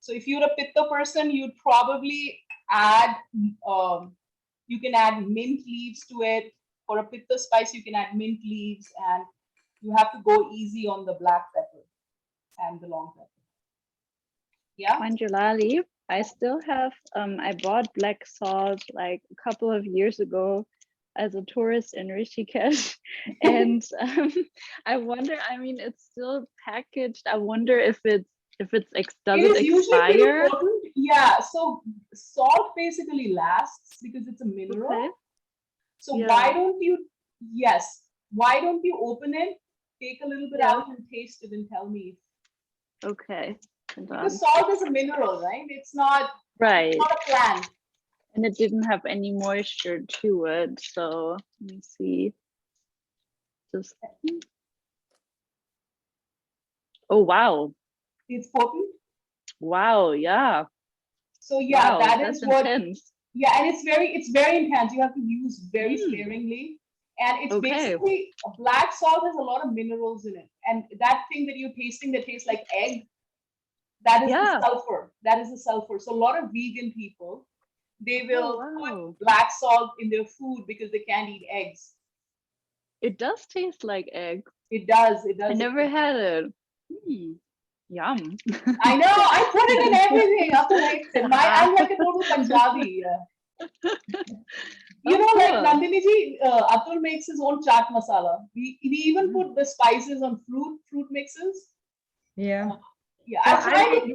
Speaker 1: So if you're a pitta person, you'd probably add, you can add mint leaves to it. For a pitta spice, you can add mint leaves, and you have to go easy on the black pepper and the long pepper. Yeah.
Speaker 5: Manjulali, I still have, I bought black salt like a couple of years ago as a tourist in Rishikesh. And I wonder, I mean, it's still packaged. I wonder if does
Speaker 1: It
Speaker 5: it
Speaker 1: is usually pretty
Speaker 5: expire?
Speaker 1: potent. Yeah. So salt basically lasts because it's a mineral.
Speaker 5: Okay.
Speaker 1: So
Speaker 5: Yeah.
Speaker 1: why don't you, yes, why don't you open it, take a little bit
Speaker 5: Yeah.
Speaker 1: out and taste it and tell me.
Speaker 5: Okay. Hold on.
Speaker 1: Because salt is a mineral, right? It's not
Speaker 5: Right.
Speaker 1: a plant.
Speaker 5: And it didn't have any moisture to it. So let me see. Just, oh, wow.
Speaker 1: It's potent.
Speaker 5: Wow. Yeah.
Speaker 1: So yeah,
Speaker 5: Wow,
Speaker 1: that
Speaker 5: that's
Speaker 1: is what,
Speaker 5: intense.
Speaker 1: yeah, and it's very intense. You have to use very sparingly. And it's
Speaker 5: Okay.
Speaker 1: basically, black salt has a lot of minerals in it. And that thing that you're tasting that tastes like egg, that is
Speaker 5: Yeah.
Speaker 1: the sulfur. That is the sulfur. So a lot of vegan people, they will
Speaker 5: wow.
Speaker 1: put black salt in their food because they can't eat eggs.
Speaker 5: It does taste like egg.
Speaker 1: It does. It does.
Speaker 5: I never had it. Yum.
Speaker 1: I know. I put it in everything. After I'm like a total Punjabi. You
Speaker 5: Oh,
Speaker 1: know, like
Speaker 5: cool.
Speaker 1: Nandini ji, Atul makes his own chaat masala. We even put the spices on fruit mixes.
Speaker 4: Yeah.
Speaker 1: Yeah,
Speaker 4: So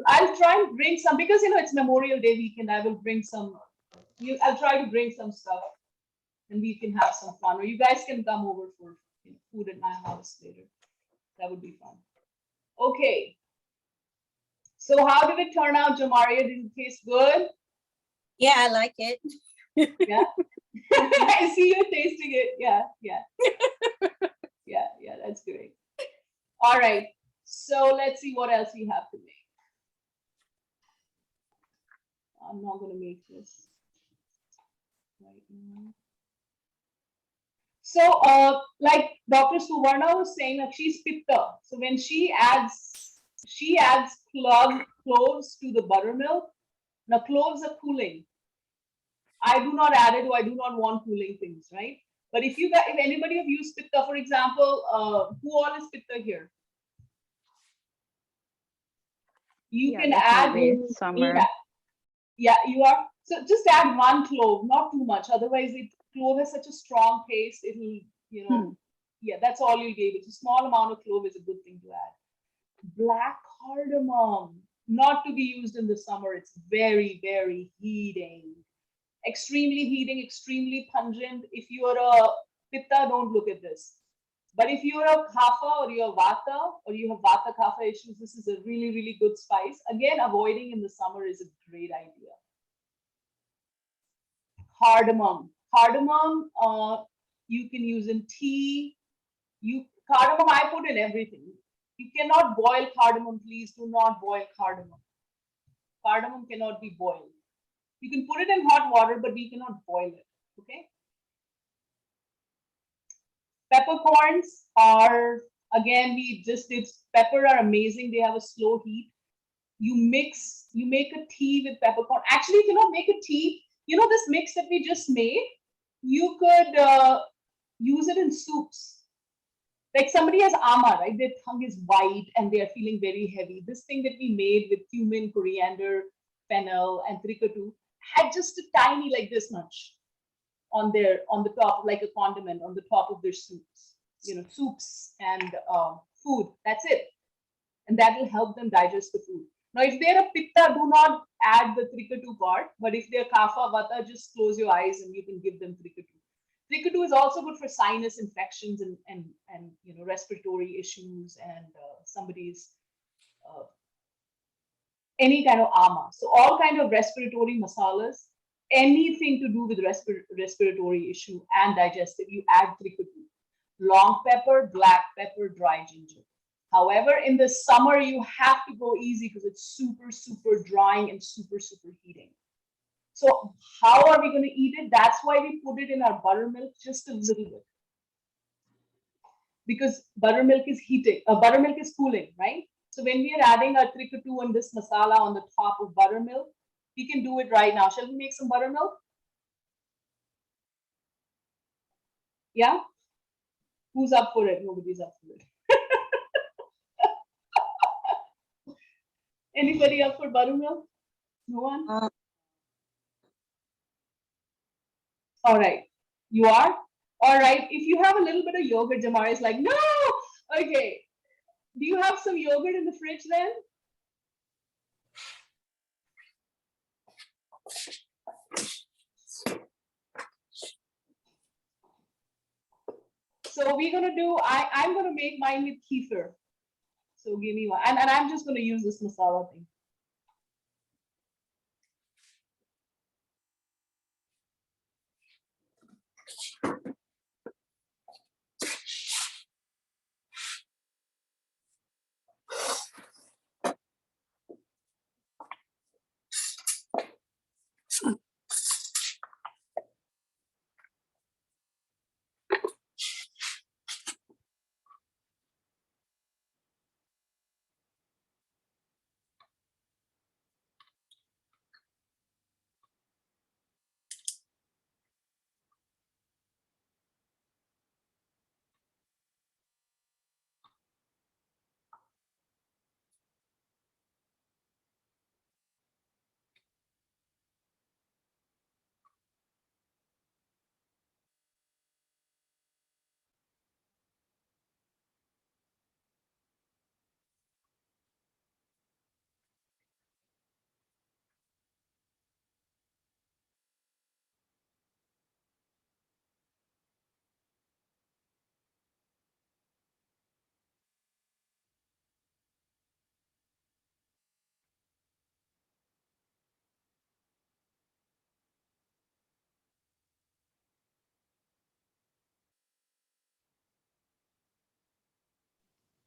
Speaker 1: I'll try and bring some because it's Memorial Day weekend. I will bring some. I'll try to bring some stuff, and we can have some fun. Or you guys can come over for food at my house later. That would be fun. Okay. So how did it turn out, Jamaria? Did it taste good?
Speaker 2: Yeah, I like it.
Speaker 1: Yeah. I see you tasting it. Yeah. Yeah, that's great. All right. So let's see what else we have to make. I'm not going to make this right now. So, like Dr. Suvarna was saying, that she's pitta. So when she adds cloves to the buttermilk. Now cloves are cooling. I do not add it. I do not want cooling things, right? But if anybody of you is pitta, for example, who all is pitta here? You can add.
Speaker 5: Summer.
Speaker 1: Yeah, you are. So just add 1 clove, not too much. Otherwise, clove has such a strong taste. It'll, yeah, that's all you'll give. It's a small amount of clove is a good thing to add. Black cardamom, not to be used in the summer. It's very, very heating. Extremely heating, extremely pungent. If you're a pitta, don't look at this. But if you're a kapha or you're vata or you have vata kapha issues, this is a really, really good spice. Again, avoiding in the summer is a great idea. Cardamom. Cardamom, you can use in tea. Cardamom, I put in everything. You cannot boil cardamom, please do not boil cardamom. Cardamom cannot be boiled. You can put it in hot water, but you cannot boil it, okay? Peppercorns are, again, pepper are amazing. They have a slow heat. You make a tea with peppercorn. Actually, if you don't make a tea, You know, this mix that we just made, you could use it in soups. Like somebody has ama, right? Their tongue is white and they are feeling very heavy. This thing that we made with cumin, coriander, fennel, and trikatu had just a tiny, like this much on the top, like a condiment on the top of their soups. You know, soups and food. That's it, and that will help them digest the food. Now, if they're a pitta, do not add the trikatu part. But if they're kapha vata, just close your eyes and you can give them trikatu. Trikatu is also good for sinus infections and you know, respiratory issues and somebody's uh, any kind of ama. So all kind of respiratory masalas, anything to do with respiratory issue and digestive, you add trikatu. Long pepper, black pepper, dry ginger. However, in the summer, you have to go easy because it's super, super drying and super, super heating. So how are we going to eat it? That's why we put it in our buttermilk just a little bit. Because buttermilk is heating, buttermilk is cooling, right? So when we are adding our trikatu and this masala on the top of buttermilk, we can do it right now. Shall we make some buttermilk? Yeah? Who's up for it? Nobody's up for it. Anybody up for buttermilk? No one? All right. You are? All right. If you have a little bit of yogurt, Jamara is like, no! Okay. Do you have some yogurt in the fridge then? So we're going to do, I'm going to make mine with kefir. So give me one. And I'm just going to use this masala thing.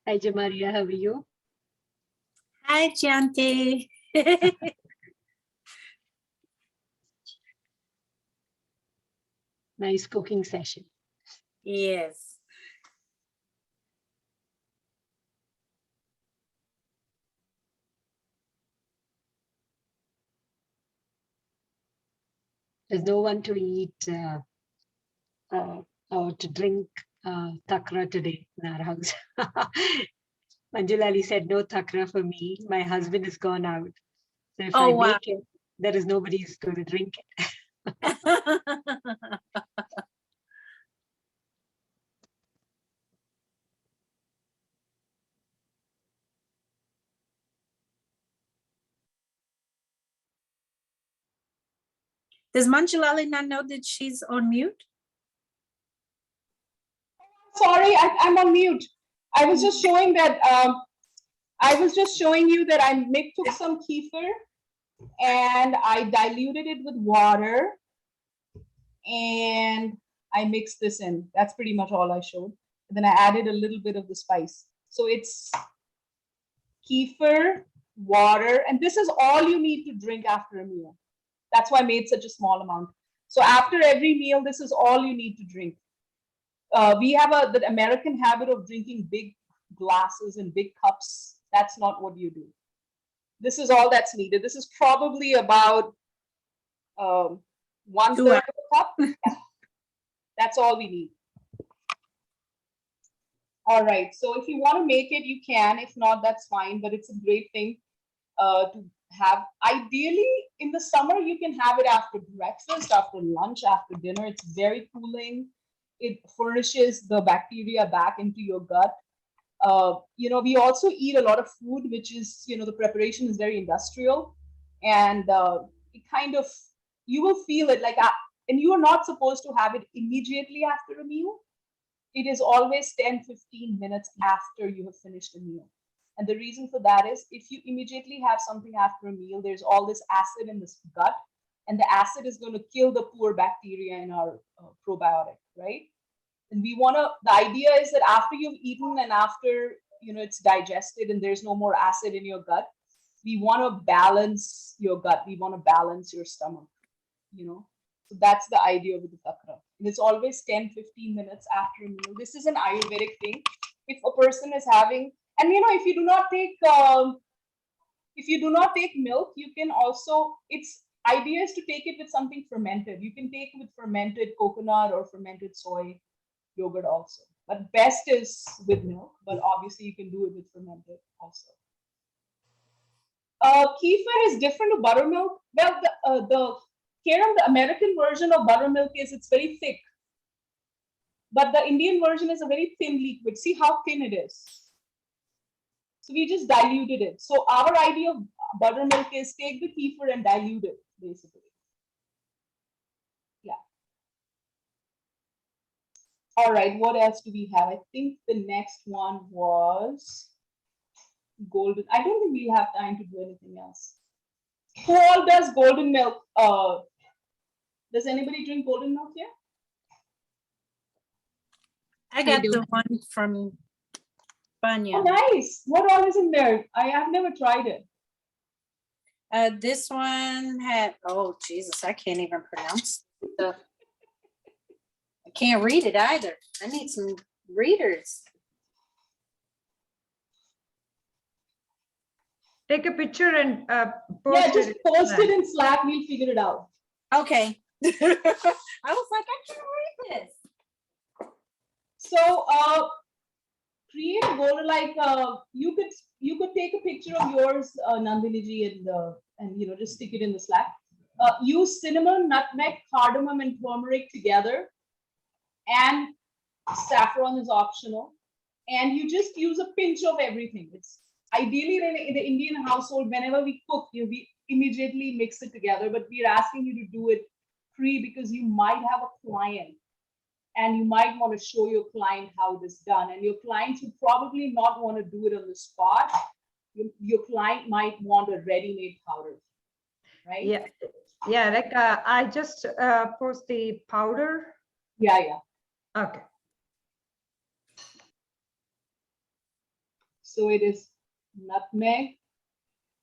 Speaker 6: Hi, Jamaria, how are you?
Speaker 2: Hi, Chianti.
Speaker 6: Nice cooking session.
Speaker 2: Yes.
Speaker 6: There's no one to eat or to drink takra today in our house. Manjulali said no takra for me. My husband has gone out. So if I
Speaker 2: Oh, wow.
Speaker 6: make it, there is nobody who's going to drink it.
Speaker 2: Does Manjulali not know that she's on mute?
Speaker 1: Sorry, I'm on mute. I was just showing that, I was just showing you that I took some kefir and I diluted it with water and I mixed this in. That's pretty much all I showed. And then I added a little bit of the spice. So it's kefir, water, and this is all you need to drink after a meal. That's why I made such a small amount. So after every meal, this is all you need to drink. We have the American habit of drinking big glasses and big cups. That's not what you do. This is all that's needed. This is probably about 1/3
Speaker 2: 2
Speaker 1: of a cup. Yeah. That's all we need. All right. So if you want to make it, you can. If not, that's fine. But it's a great thing to have. Ideally, in the summer, you can have it after breakfast, after lunch, after dinner. It's very cooling. It furnishes the bacteria back into your gut. We also eat a lot of food, which is, the preparation is very industrial, and it kind of, you will feel it like, and you are not supposed to have it immediately after a meal. It is always 10-15 minutes after you have finished a meal. And the reason for that is if you immediately have something after a meal, there's all this acid in this gut, and the acid is going to kill the poor bacteria in our probiotic, right? And the idea is that after you've eaten and after, it's digested and there's no more acid in your gut, we want to balance your gut. We want to balance your stomach, So that's the idea with the takra. And it's always 10-15 minutes after a meal. This is an Ayurvedic thing. If a person is having, and if you do not take milk, you can also, its idea is to take it with something fermented. You can take it with fermented coconut or fermented soy yogurt also. But best is with milk, but obviously you can do it with fermented also. Kefir is different to buttermilk. Well, the American version of buttermilk is it's very thick. But the Indian version is a very thin liquid. See how thin it is. So we just diluted it. So our idea of buttermilk is take the kefir and dilute it, basically. Yeah. All right, what else do we have? I think the next one was golden. I don't think we'll have time to do anything else. Who all does golden milk? Does anybody drink golden milk here?
Speaker 2: I got
Speaker 6: do.
Speaker 2: the one from Banya.
Speaker 1: Oh, nice. What all is in there? I have never tried it.
Speaker 2: This one had, oh Jesus, I can't even pronounce the, I can't read it either. I need some readers.
Speaker 4: Take a picture and post
Speaker 1: Yeah, just
Speaker 4: it.
Speaker 1: post it in Slack. We'll figure it out.
Speaker 2: Okay. I was like, I can't read this.
Speaker 1: So, create a golden, like you could take a picture of yours, Nandini ji, and just stick it in the Slack. Use cinnamon, nutmeg, cardamom, and turmeric together, and saffron is optional. And you just use a pinch of everything. It's ideally in the Indian household, whenever we cook, we immediately mix it together. But we're asking you to do it pre because you might have a client. And you might want to show your client how it is done. And your clients would probably not want to do it on the spot. Your client might want a ready-made powder, right?
Speaker 4: Yeah. Like I just post the powder.
Speaker 1: Yeah.
Speaker 4: Okay.
Speaker 1: So it is nutmeg.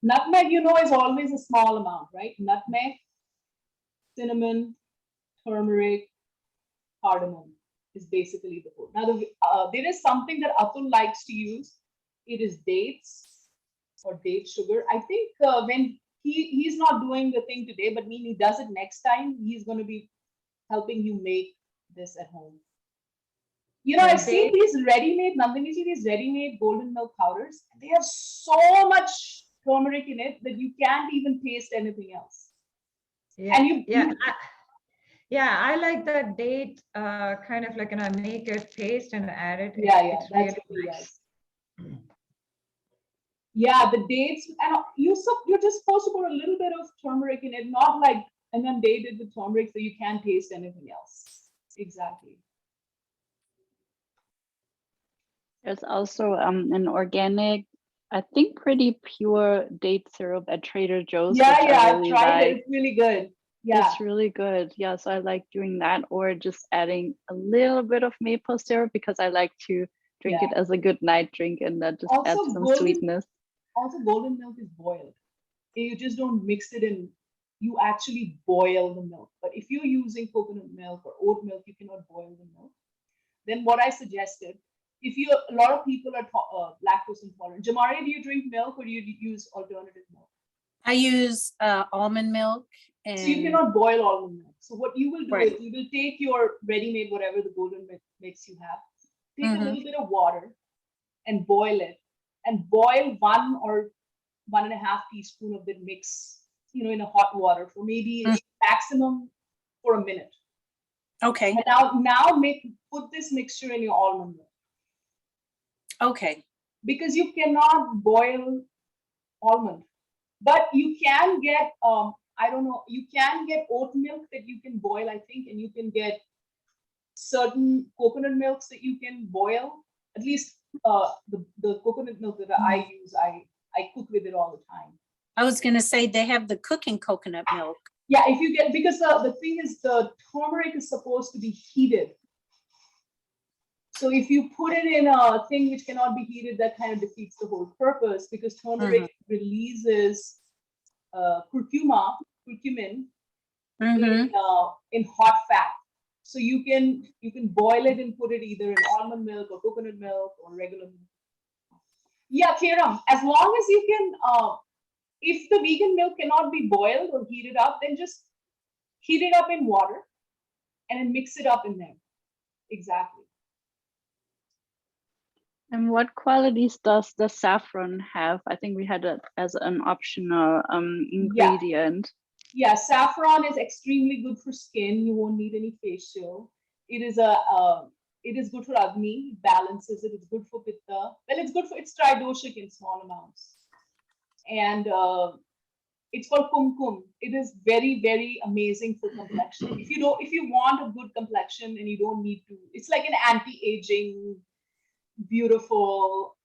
Speaker 1: Nutmeg, is always a small amount, right? Nutmeg, cinnamon, turmeric, cardamom is basically the food. Now, there is something that Atul likes to use. It is dates or date sugar. I think when he's not doing the thing today, but when he does it next time, he's going to be helping you make this at home. I've seen these ready-made, Nandini ji, these ready-made golden milk powders. They have so much turmeric in it that you can't even taste anything else.
Speaker 4: Yeah.
Speaker 1: And
Speaker 4: I like that date, kind of like, make it paste and add it.
Speaker 1: Yeah,
Speaker 4: It's
Speaker 1: that's
Speaker 4: really
Speaker 1: really nice. Yeah, the dates, and you're just supposed to put a little bit of turmeric in it, not like inundated with turmeric so you can't taste anything else. Exactly.
Speaker 5: There's also an organic, I think pretty pure date syrup at Trader Joe's.
Speaker 1: Yeah,
Speaker 5: which I
Speaker 1: I've
Speaker 5: really
Speaker 1: tried
Speaker 5: like.
Speaker 1: it. It's really good. Yeah.
Speaker 5: It's really good. Yeah, so I like doing that, or just adding a little bit of maple syrup because I like to drink it as a good night drink, and that just
Speaker 1: Also,
Speaker 5: adds some sweetness.
Speaker 1: Also, golden milk is boiled. You just don't mix it in. You actually boil the milk. But if you're using coconut milk or oat milk, you cannot boil the milk. Then what I suggested, a lot of people are lactose intolerant. Jamaria, do you drink milk or do you use alternative milk?
Speaker 2: I use almond milk. And
Speaker 1: so you cannot boil almond milk. So what you will do
Speaker 2: Right.
Speaker 1: is you will take your ready-made, whatever the golden mix you have, take a
Speaker 2: Mhm.
Speaker 1: little bit of water and boil it, and boil 1 or 1.5 teaspoon of the mix, in a hot water for maybe maximum for a minute.
Speaker 2: Okay.
Speaker 1: And now put this mixture in your almond milk,
Speaker 2: Okay.
Speaker 1: because you cannot boil almond, but you can get I don't know, you can get oat milk that you can boil, I think, and you can get certain coconut milks that you can boil. At least the coconut milk that I use, I cook with it all the time.
Speaker 2: I was going to say they have the cooking coconut milk.
Speaker 1: Yeah, if you get, because the thing is, the turmeric is supposed to be heated. So if you put it in a thing which cannot be heated, that kind of defeats the whole purpose, because turmeric releases curcumin
Speaker 2: Mhm.
Speaker 1: in hot fat. So you can boil it and put it either in almond milk or coconut milk or regular milk. Yeah, Kiram, as long as you can, if the vegan milk cannot be boiled or heated up, then just heat it up in water and then mix it up in there. Exactly.
Speaker 5: And what qualities does the saffron have? I think we had it as an optional ingredient.
Speaker 1: Yeah, saffron is extremely good for skin. You won't need any facial. It is good for Agni, it balances it. It's good for Pitta. Well, it's tridoshic in small amounts. And it's called kumkum. It is very, very amazing for complexion. If you want a good complexion and you don't need to, it's like an anti-aging, beautiful.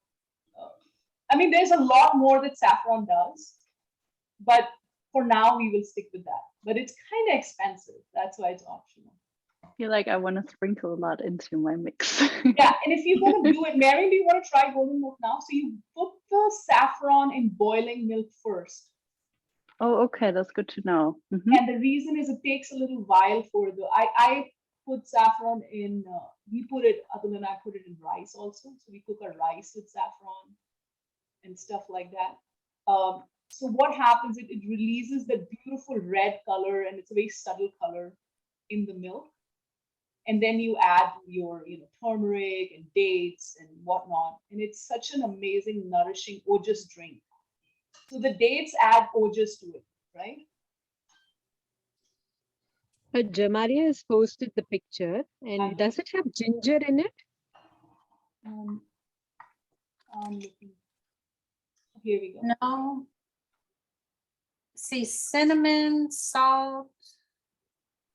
Speaker 1: I mean, there's a lot more that saffron does, but for now we will stick with that. But it's kind of expensive. That's why it's optional.
Speaker 5: I feel like I want to sprinkle a lot into my mix.
Speaker 1: Yeah, and if you're gonna do it, Mary, do you want to try golden milk now? So you put the saffron in boiling milk first.
Speaker 5: Oh, okay, that's good to know.
Speaker 1: And the reason is it takes a little while for I put saffron in, Atul and I put it in rice also. So we cook our rice with saffron and stuff like that. So what happens, it releases the beautiful red color, and it's a very subtle color in the milk. And then you add your, turmeric and dates and whatnot. And it's such an amazing, nourishing, ojas drink. So the dates add ojas to it, right?
Speaker 6: Jamaria has posted the picture, and does it have ginger in it?
Speaker 1: I'm looking. Here we go.
Speaker 2: No. See, cinnamon, salt.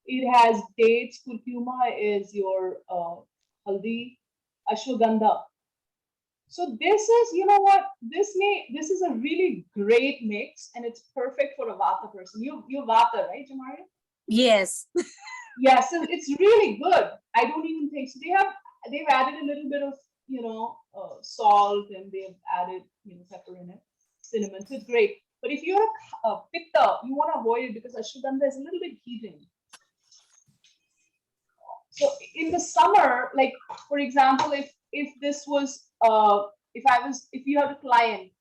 Speaker 1: It has dates. Curcuma is your haldi, ashwagandha. So this is, you know what? This is a really great mix, and it's perfect for a Vata person. You're Vata, right, Jamaria?
Speaker 2: Yes.
Speaker 1: Yeah, so it's really good. I don't even think so. They've added a little bit of salt, and they've added pepper in it, cinnamon. So it's great. But if you're a pitta, you want to avoid it because ashwagandha is a little bit heating. So in the summer, like for example, if this was if you have a client,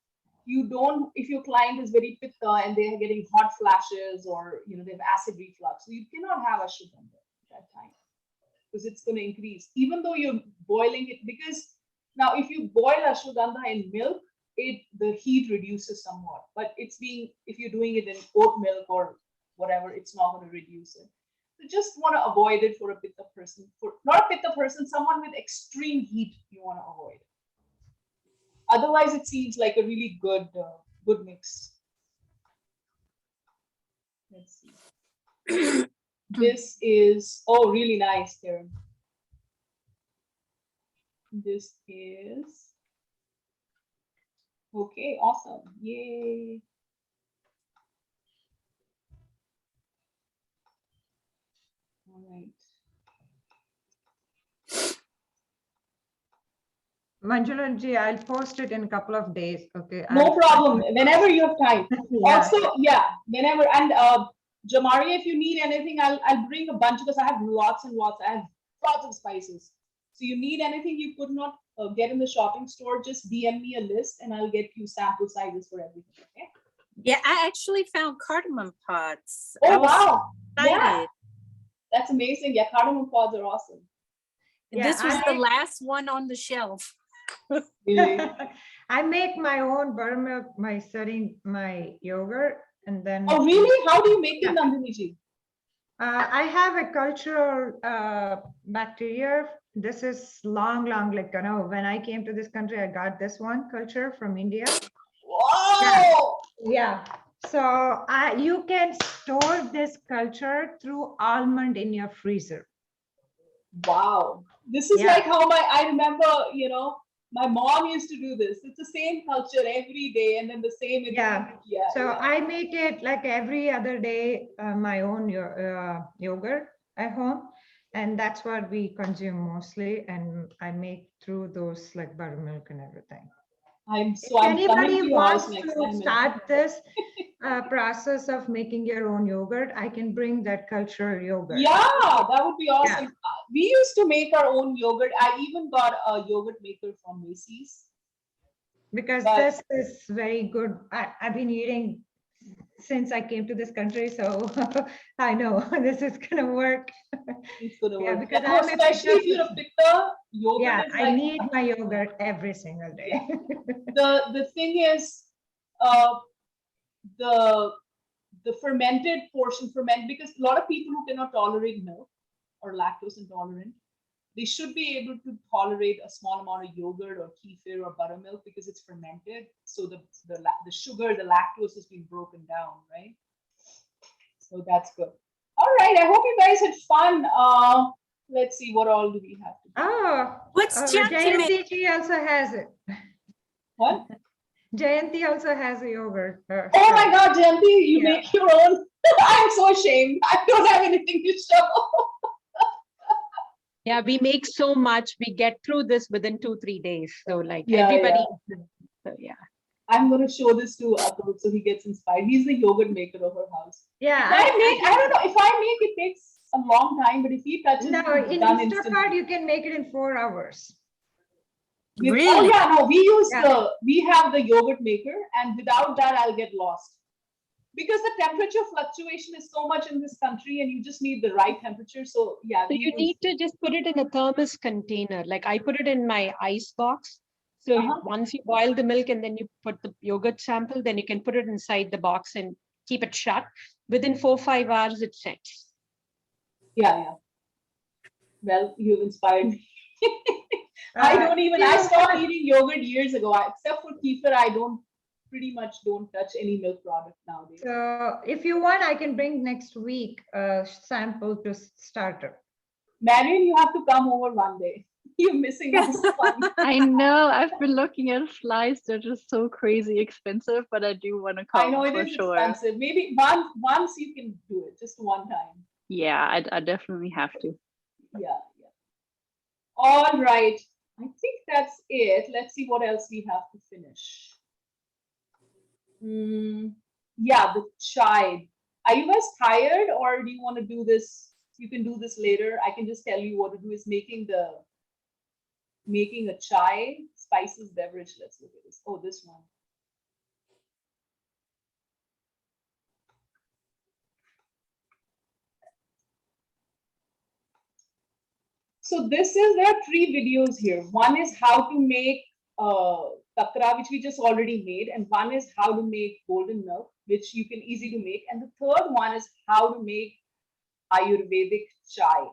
Speaker 1: if your client is very pitta and they are getting hot flashes, or they have acid reflux, so you cannot have ashwagandha at that time, because it's going to increase, even though you're boiling it. Because now if you boil ashwagandha in milk, the heat reduces somewhat, but if you're doing it in oat milk or whatever, it's not going to reduce it. So just want to avoid it for a pitta person. For not a pitta person, someone with extreme heat, you want to avoid. Otherwise, it seems like a really good mix. Let's see. This is really nice, Karen. This is okay. Awesome! Yay! All right.
Speaker 4: Manjula ji, I'll post it in a couple of days. Okay.
Speaker 1: No problem. Whenever you have time.
Speaker 4: Yeah.
Speaker 1: Also, yeah, whenever. And Jamaria, if you need anything, I'll bring a bunch, because I have lots and lots. I have lots of spices. So you need anything you could not get in the shopping store, just DM me a list and I'll get you sample sizes for everything. Okay.
Speaker 2: Yeah, I actually found cardamom pods.
Speaker 1: Oh wow!
Speaker 2: Excited.
Speaker 1: Yeah. That's amazing. Yeah, cardamom pods are awesome.
Speaker 2: And
Speaker 4: Yeah,
Speaker 2: this was the
Speaker 4: I-
Speaker 2: last one on the shelf.
Speaker 1: Really?
Speaker 4: I make my own buttermilk, my yogurt, and then
Speaker 1: Oh, really? How do you make it,
Speaker 4: Yeah.
Speaker 1: Nandini ji?
Speaker 4: I have a cultural bacteria. This is long, like, when I came to this country, I got this one culture from India.
Speaker 1: Wow!
Speaker 4: Yeah. So you can store this culture through almond in your freezer.
Speaker 1: Wow. This is
Speaker 4: Yeah.
Speaker 1: like how I remember, my mom used to do this. It's the same culture every day and then the same.
Speaker 4: Yeah.
Speaker 1: Yeah.
Speaker 4: So
Speaker 1: yeah.
Speaker 4: I make it like every other day, my own yogurt at home. And that's what we consume mostly. And I make through those like buttermilk and everything.
Speaker 1: I'm
Speaker 4: If
Speaker 1: coming
Speaker 4: anybody
Speaker 1: to your house
Speaker 4: wants
Speaker 1: next
Speaker 4: to
Speaker 1: time.
Speaker 4: start this process of making your own yogurt, I can bring that cultural yogurt.
Speaker 1: Yeah, that would be awesome. We used to make our own yogurt. I even got a yogurt maker from Macy's.
Speaker 4: Because
Speaker 1: But-
Speaker 4: this is very good. I've been eating since I came to this country, so I know this is gonna work.
Speaker 1: It's gonna
Speaker 4: Yeah,
Speaker 1: work.
Speaker 4: because
Speaker 1: Yeah,
Speaker 4: I'm a
Speaker 1: especially if you're a picker, yogurt
Speaker 4: Yeah,
Speaker 1: is
Speaker 4: I
Speaker 1: like
Speaker 4: need my yogurt every single day.
Speaker 1: the thing is the fermented portion because a lot of people who cannot tolerate milk or lactose intolerant, they should be able to tolerate a small amount of yogurt or kefir or buttermilk because it's fermented. So the sugar, the lactose has been broken down, right? So that's good. All right, I hope you guys had fun. Let's see, what all do we have to do?
Speaker 4: Oh,
Speaker 2: What's Jayanti make?
Speaker 4: Jayanti ji also has it.
Speaker 1: What?
Speaker 4: Jayanti also has a yogurt.
Speaker 1: Oh my God, Jayanti, you
Speaker 4: Yeah.
Speaker 1: make your own. I'm so ashamed. I don't have anything to show.
Speaker 6: Yeah, we make so much. We get through this within 2-3 days. So like
Speaker 1: Yeah,
Speaker 6: everybody. So yeah.
Speaker 1: I'm going to show this to Atul so he gets inspired. He's the yogurt maker of our house.
Speaker 4: Yeah,
Speaker 1: I don't know, if I make it takes a long time, but if he touches
Speaker 4: no,
Speaker 1: it, it's
Speaker 4: in
Speaker 1: done
Speaker 4: Instacart
Speaker 1: instantly.
Speaker 4: you can make it in 4 hours.
Speaker 1: Oh
Speaker 2: Really?
Speaker 1: yeah, no,
Speaker 4: Yeah.
Speaker 1: we have the yogurt maker, and without that I'll get lost. Because the temperature fluctuation is so much in this country and you just need the right temperature. So yeah.
Speaker 6: So you need to just put it in a thermos container. Like I put it in my ice box. So once you boil the milk and then you put the yogurt sample, then you can put it inside the box and keep it shut. Within 4-5 hours, it sets.
Speaker 1: Yeah. Well, you've inspired me. I stopped eating yogurt years ago. Except for kefir, I pretty much don't touch any milk product nowadays.
Speaker 4: So if you want, I can bring next week a sample to starter.
Speaker 1: Marion, you have to come over one day. You're missing out on fun.
Speaker 3: I know. I've been looking at flies. They're just so crazy expensive, but I do want to come
Speaker 1: I know it
Speaker 3: for
Speaker 1: is
Speaker 3: sure.
Speaker 1: expensive. Maybe once you can do it, just one time.
Speaker 3: Yeah, I definitely have to.
Speaker 1: Yeah. All right. I think that's it. Let's see what else we have to finish. Yeah, the chai. Are you guys tired or do you want to do this? You can do this later. I can just tell you what to do is making a chai spices beverage. Let's look at this. Oh, this one. So there are 3 videos here. One is how to make takra, which we just already made, and one is how to make golden milk, which you can easily make, and the third one is how to make Ayurvedic chai.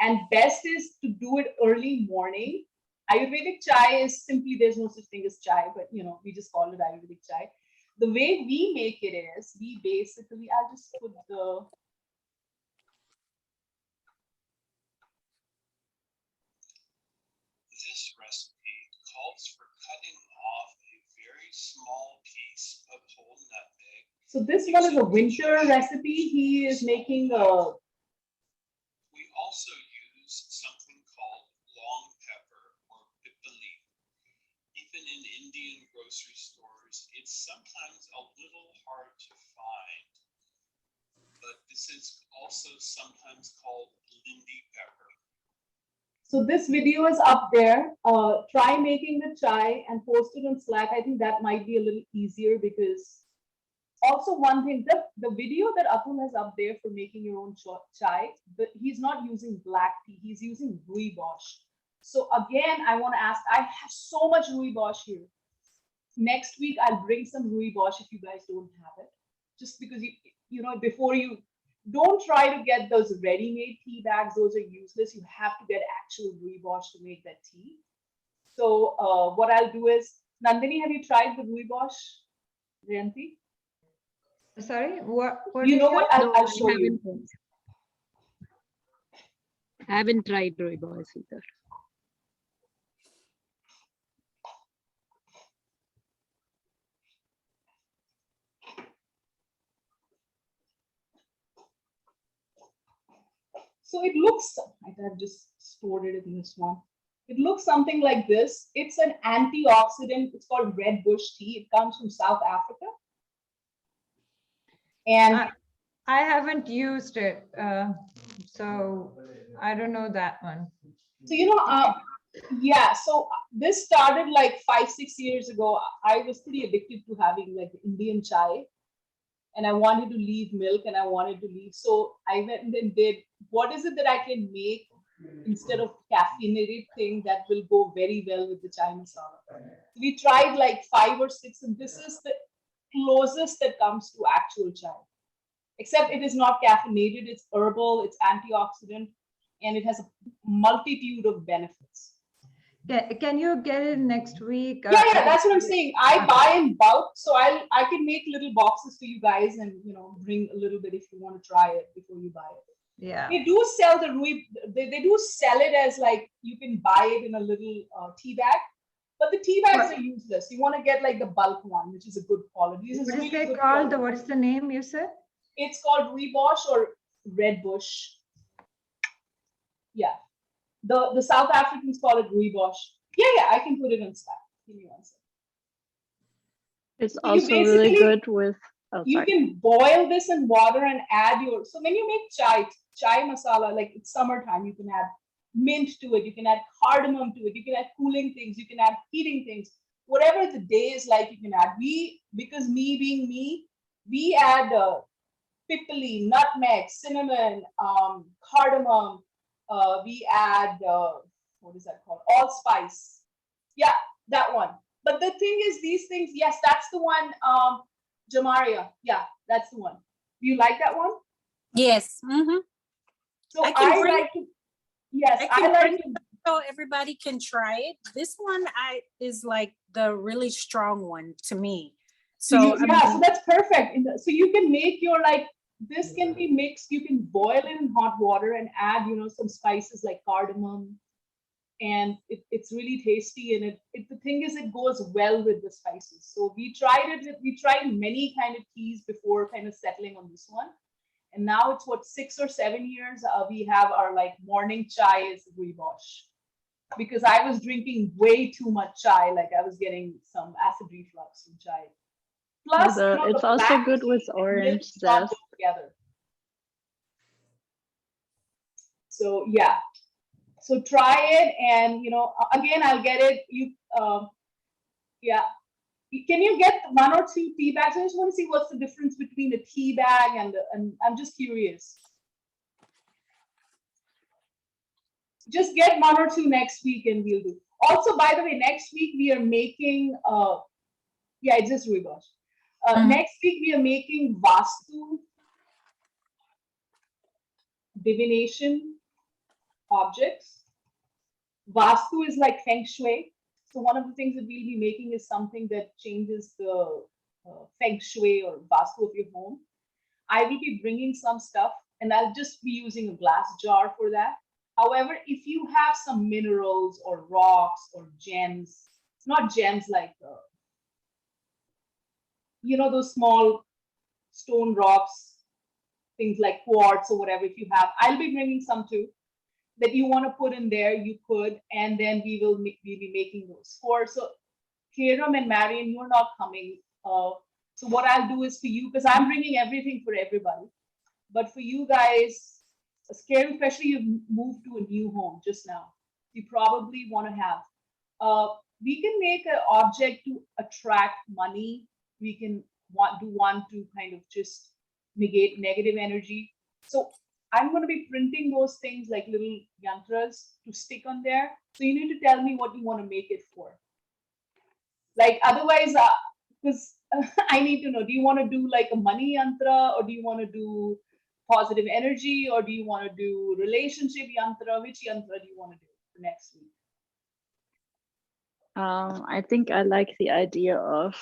Speaker 1: And best is to do it early morning. Ayurvedic chai is simply, there's no such thing as chai, but we just call it Ayurvedic chai. The way we make it is, we basically, I'll just put the
Speaker 7: This recipe calls for cutting off a very small piece of whole nutmeg.
Speaker 1: So this one is a winter recipe. He is making a.
Speaker 7: We also use something called long pepper or pipali. Even in Indian grocery stores, it's sometimes a little hard to find. But this is also sometimes called lindi pepper.
Speaker 1: So this video is up there. Try making the chai and post it on Slack. I think that might be a little easier because Also, one thing, the video that Atul has up there for making your own chai, but he's not using black tea, he's using rooibos. So again, I want to ask, I have so much rooibos here. Next week, I'll bring some rooibos if you guys don't have it. Just because before you don't try to get those ready-made tea bags, those are useless. You have to get actual rooibos to make that tea. So what I'll do is, Nandini, have you tried the rooibos, Jayanti?
Speaker 4: Sorry, what
Speaker 1: You
Speaker 4: is
Speaker 1: know what?
Speaker 4: that?
Speaker 6: No,
Speaker 1: I'll
Speaker 6: I
Speaker 1: show you.
Speaker 6: haven't tried rooibos either.
Speaker 1: So it looks, I've just stored it in this one. It looks something like this. It's an antioxidant. It's called red bush tea. It comes from South Africa. And
Speaker 4: I haven't used it, so I don't know that one.
Speaker 1: so, yeah, so this started like 5-6 years ago. I was pretty addicted to having like Indian chai, and I wanted to leave milk and I wanted to leave. So I went and did, what is it that I can make instead of caffeinated thing that will go very well with the chai masala? We tried like 5 or 6, and this is the closest that comes to actual chai. Except it is not caffeinated, it's herbal, it's antioxidant, and it has a multitude of benefits.
Speaker 4: Can you get it next week?
Speaker 1: Yeah, that's what I'm saying. I buy in bulk, so I can make little boxes for you guys and bring a little bit if you want to try it before you buy it.
Speaker 4: Yeah.
Speaker 1: They do sell the they do sell it as like you can buy it in a little tea bag, but the tea bags are useless. You want to get like the bulk one, which is a good quality. This is
Speaker 4: What is
Speaker 1: really
Speaker 4: it
Speaker 1: good
Speaker 4: called?
Speaker 1: quality.
Speaker 4: What is the name you said?
Speaker 1: It's called rooibos or red bush. Yeah. The South Africans call it rooibos. Yeah, I can put it in Slack. Give me one second.
Speaker 5: It's
Speaker 1: So
Speaker 5: also really good with. Oh,
Speaker 1: you
Speaker 5: sorry.
Speaker 1: can boil this in water and add so when you make chai masala, like it's summertime, you can add mint to it, you can add cardamom to it, you can add cooling things, you can add heating things, whatever the day is like, you can add. Because me being me, we add pipali, nutmeg, cinnamon, cardamom. We add what is that called? Allspice. Yeah, that one. But the thing is, these things. Yes, that's the one. Jamaria. Yeah, that's the one. Do you like that one?
Speaker 2: Yes. Mm-hmm.
Speaker 1: So
Speaker 2: I
Speaker 1: like to. Yes, I like to.
Speaker 2: So everybody can try it. This one is like the really strong one to me. So
Speaker 1: so that's perfect. So you can make your this can be mixed. You can boil it in hot water and add some spices like cardamom, and it's really tasty. And the thing is, it goes well with the spices. So we tried many kind of teas before kind of settling on this one. And now it's 6 or 7 years. We have our morning chai is rooibos, because I was drinking way too much chai. Like I was getting some acid reflux from chai. Plus,
Speaker 5: it's also good with orange zest.
Speaker 1: Together. So yeah. So try it, and again, I'll get it. Can you get 1 or 2 tea bags? I just want to see what's the difference between a tea bag and I'm just curious. Just get 1 or 2 next week and we'll do. Also, by the way, next week we are making it's just rooibos. Next week we are making Vastu divination objects. Vastu is like Feng Shui. So one of the things that we'll be making is something that changes the Feng Shui or Vastu of your home. I will be bringing some stuff, and I'll just be using a glass jar for that. However, if you have some minerals or rocks or gems, not gems like, those small stone rocks, things like quartz or whatever, if you have, I'll be bringing some too, that you want to put in there, you could, and then we'll be making those. So Kiram and Marion, you're not coming. So what I'll do is for you, because I'm bringing everything for everybody, but for you guys, Kiram, especially you've moved to a new home just now, you probably want to have, we can make an object to attract money. We can want to kind of just negate negative energy. So I'm going to be printing those things like little yantras to stick on there. So you need to tell me what you want to make it for. Like otherwise, because I need to know, do you want to do like a money yantra, or do you want to do positive energy, or do you want to do relationship yantra? Which yantra do you want to do for next week?
Speaker 5: I think I like the idea of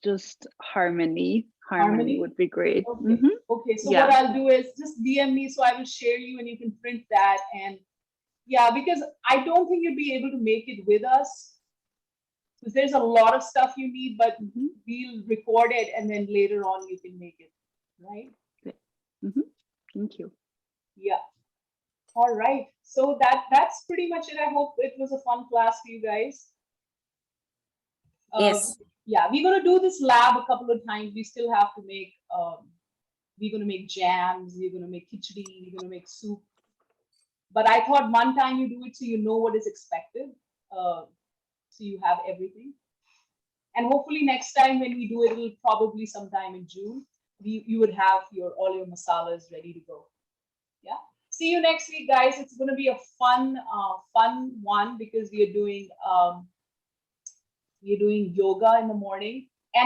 Speaker 5: just harmony. Harmony would be great.
Speaker 1: Okay. Okay. So
Speaker 5: Yeah.
Speaker 1: what I'll do is just DM me, so I will share you and you can print that. And yeah, because I don't think you'd be able to make it with us, because there's a lot of stuff you need, but we'll record it and then later on you can make it, right?
Speaker 5: Thank you.
Speaker 1: Yeah. All right. So that's pretty much it. I hope it was a fun class for you guys.
Speaker 2: Yes.
Speaker 1: Yeah, we're gonna do this lab a couple of times. We still have to make. We're gonna make jams. We're gonna make khichdi. We're gonna make soup. But I thought one time you do it so you know what is expected. So you have everything. And hopefully next time when we do it, it'll probably sometime in June. You would have all your masalas ready to go. Yeah. See you next week, guys. It's going to be a fun one because we are doing yoga in the morning.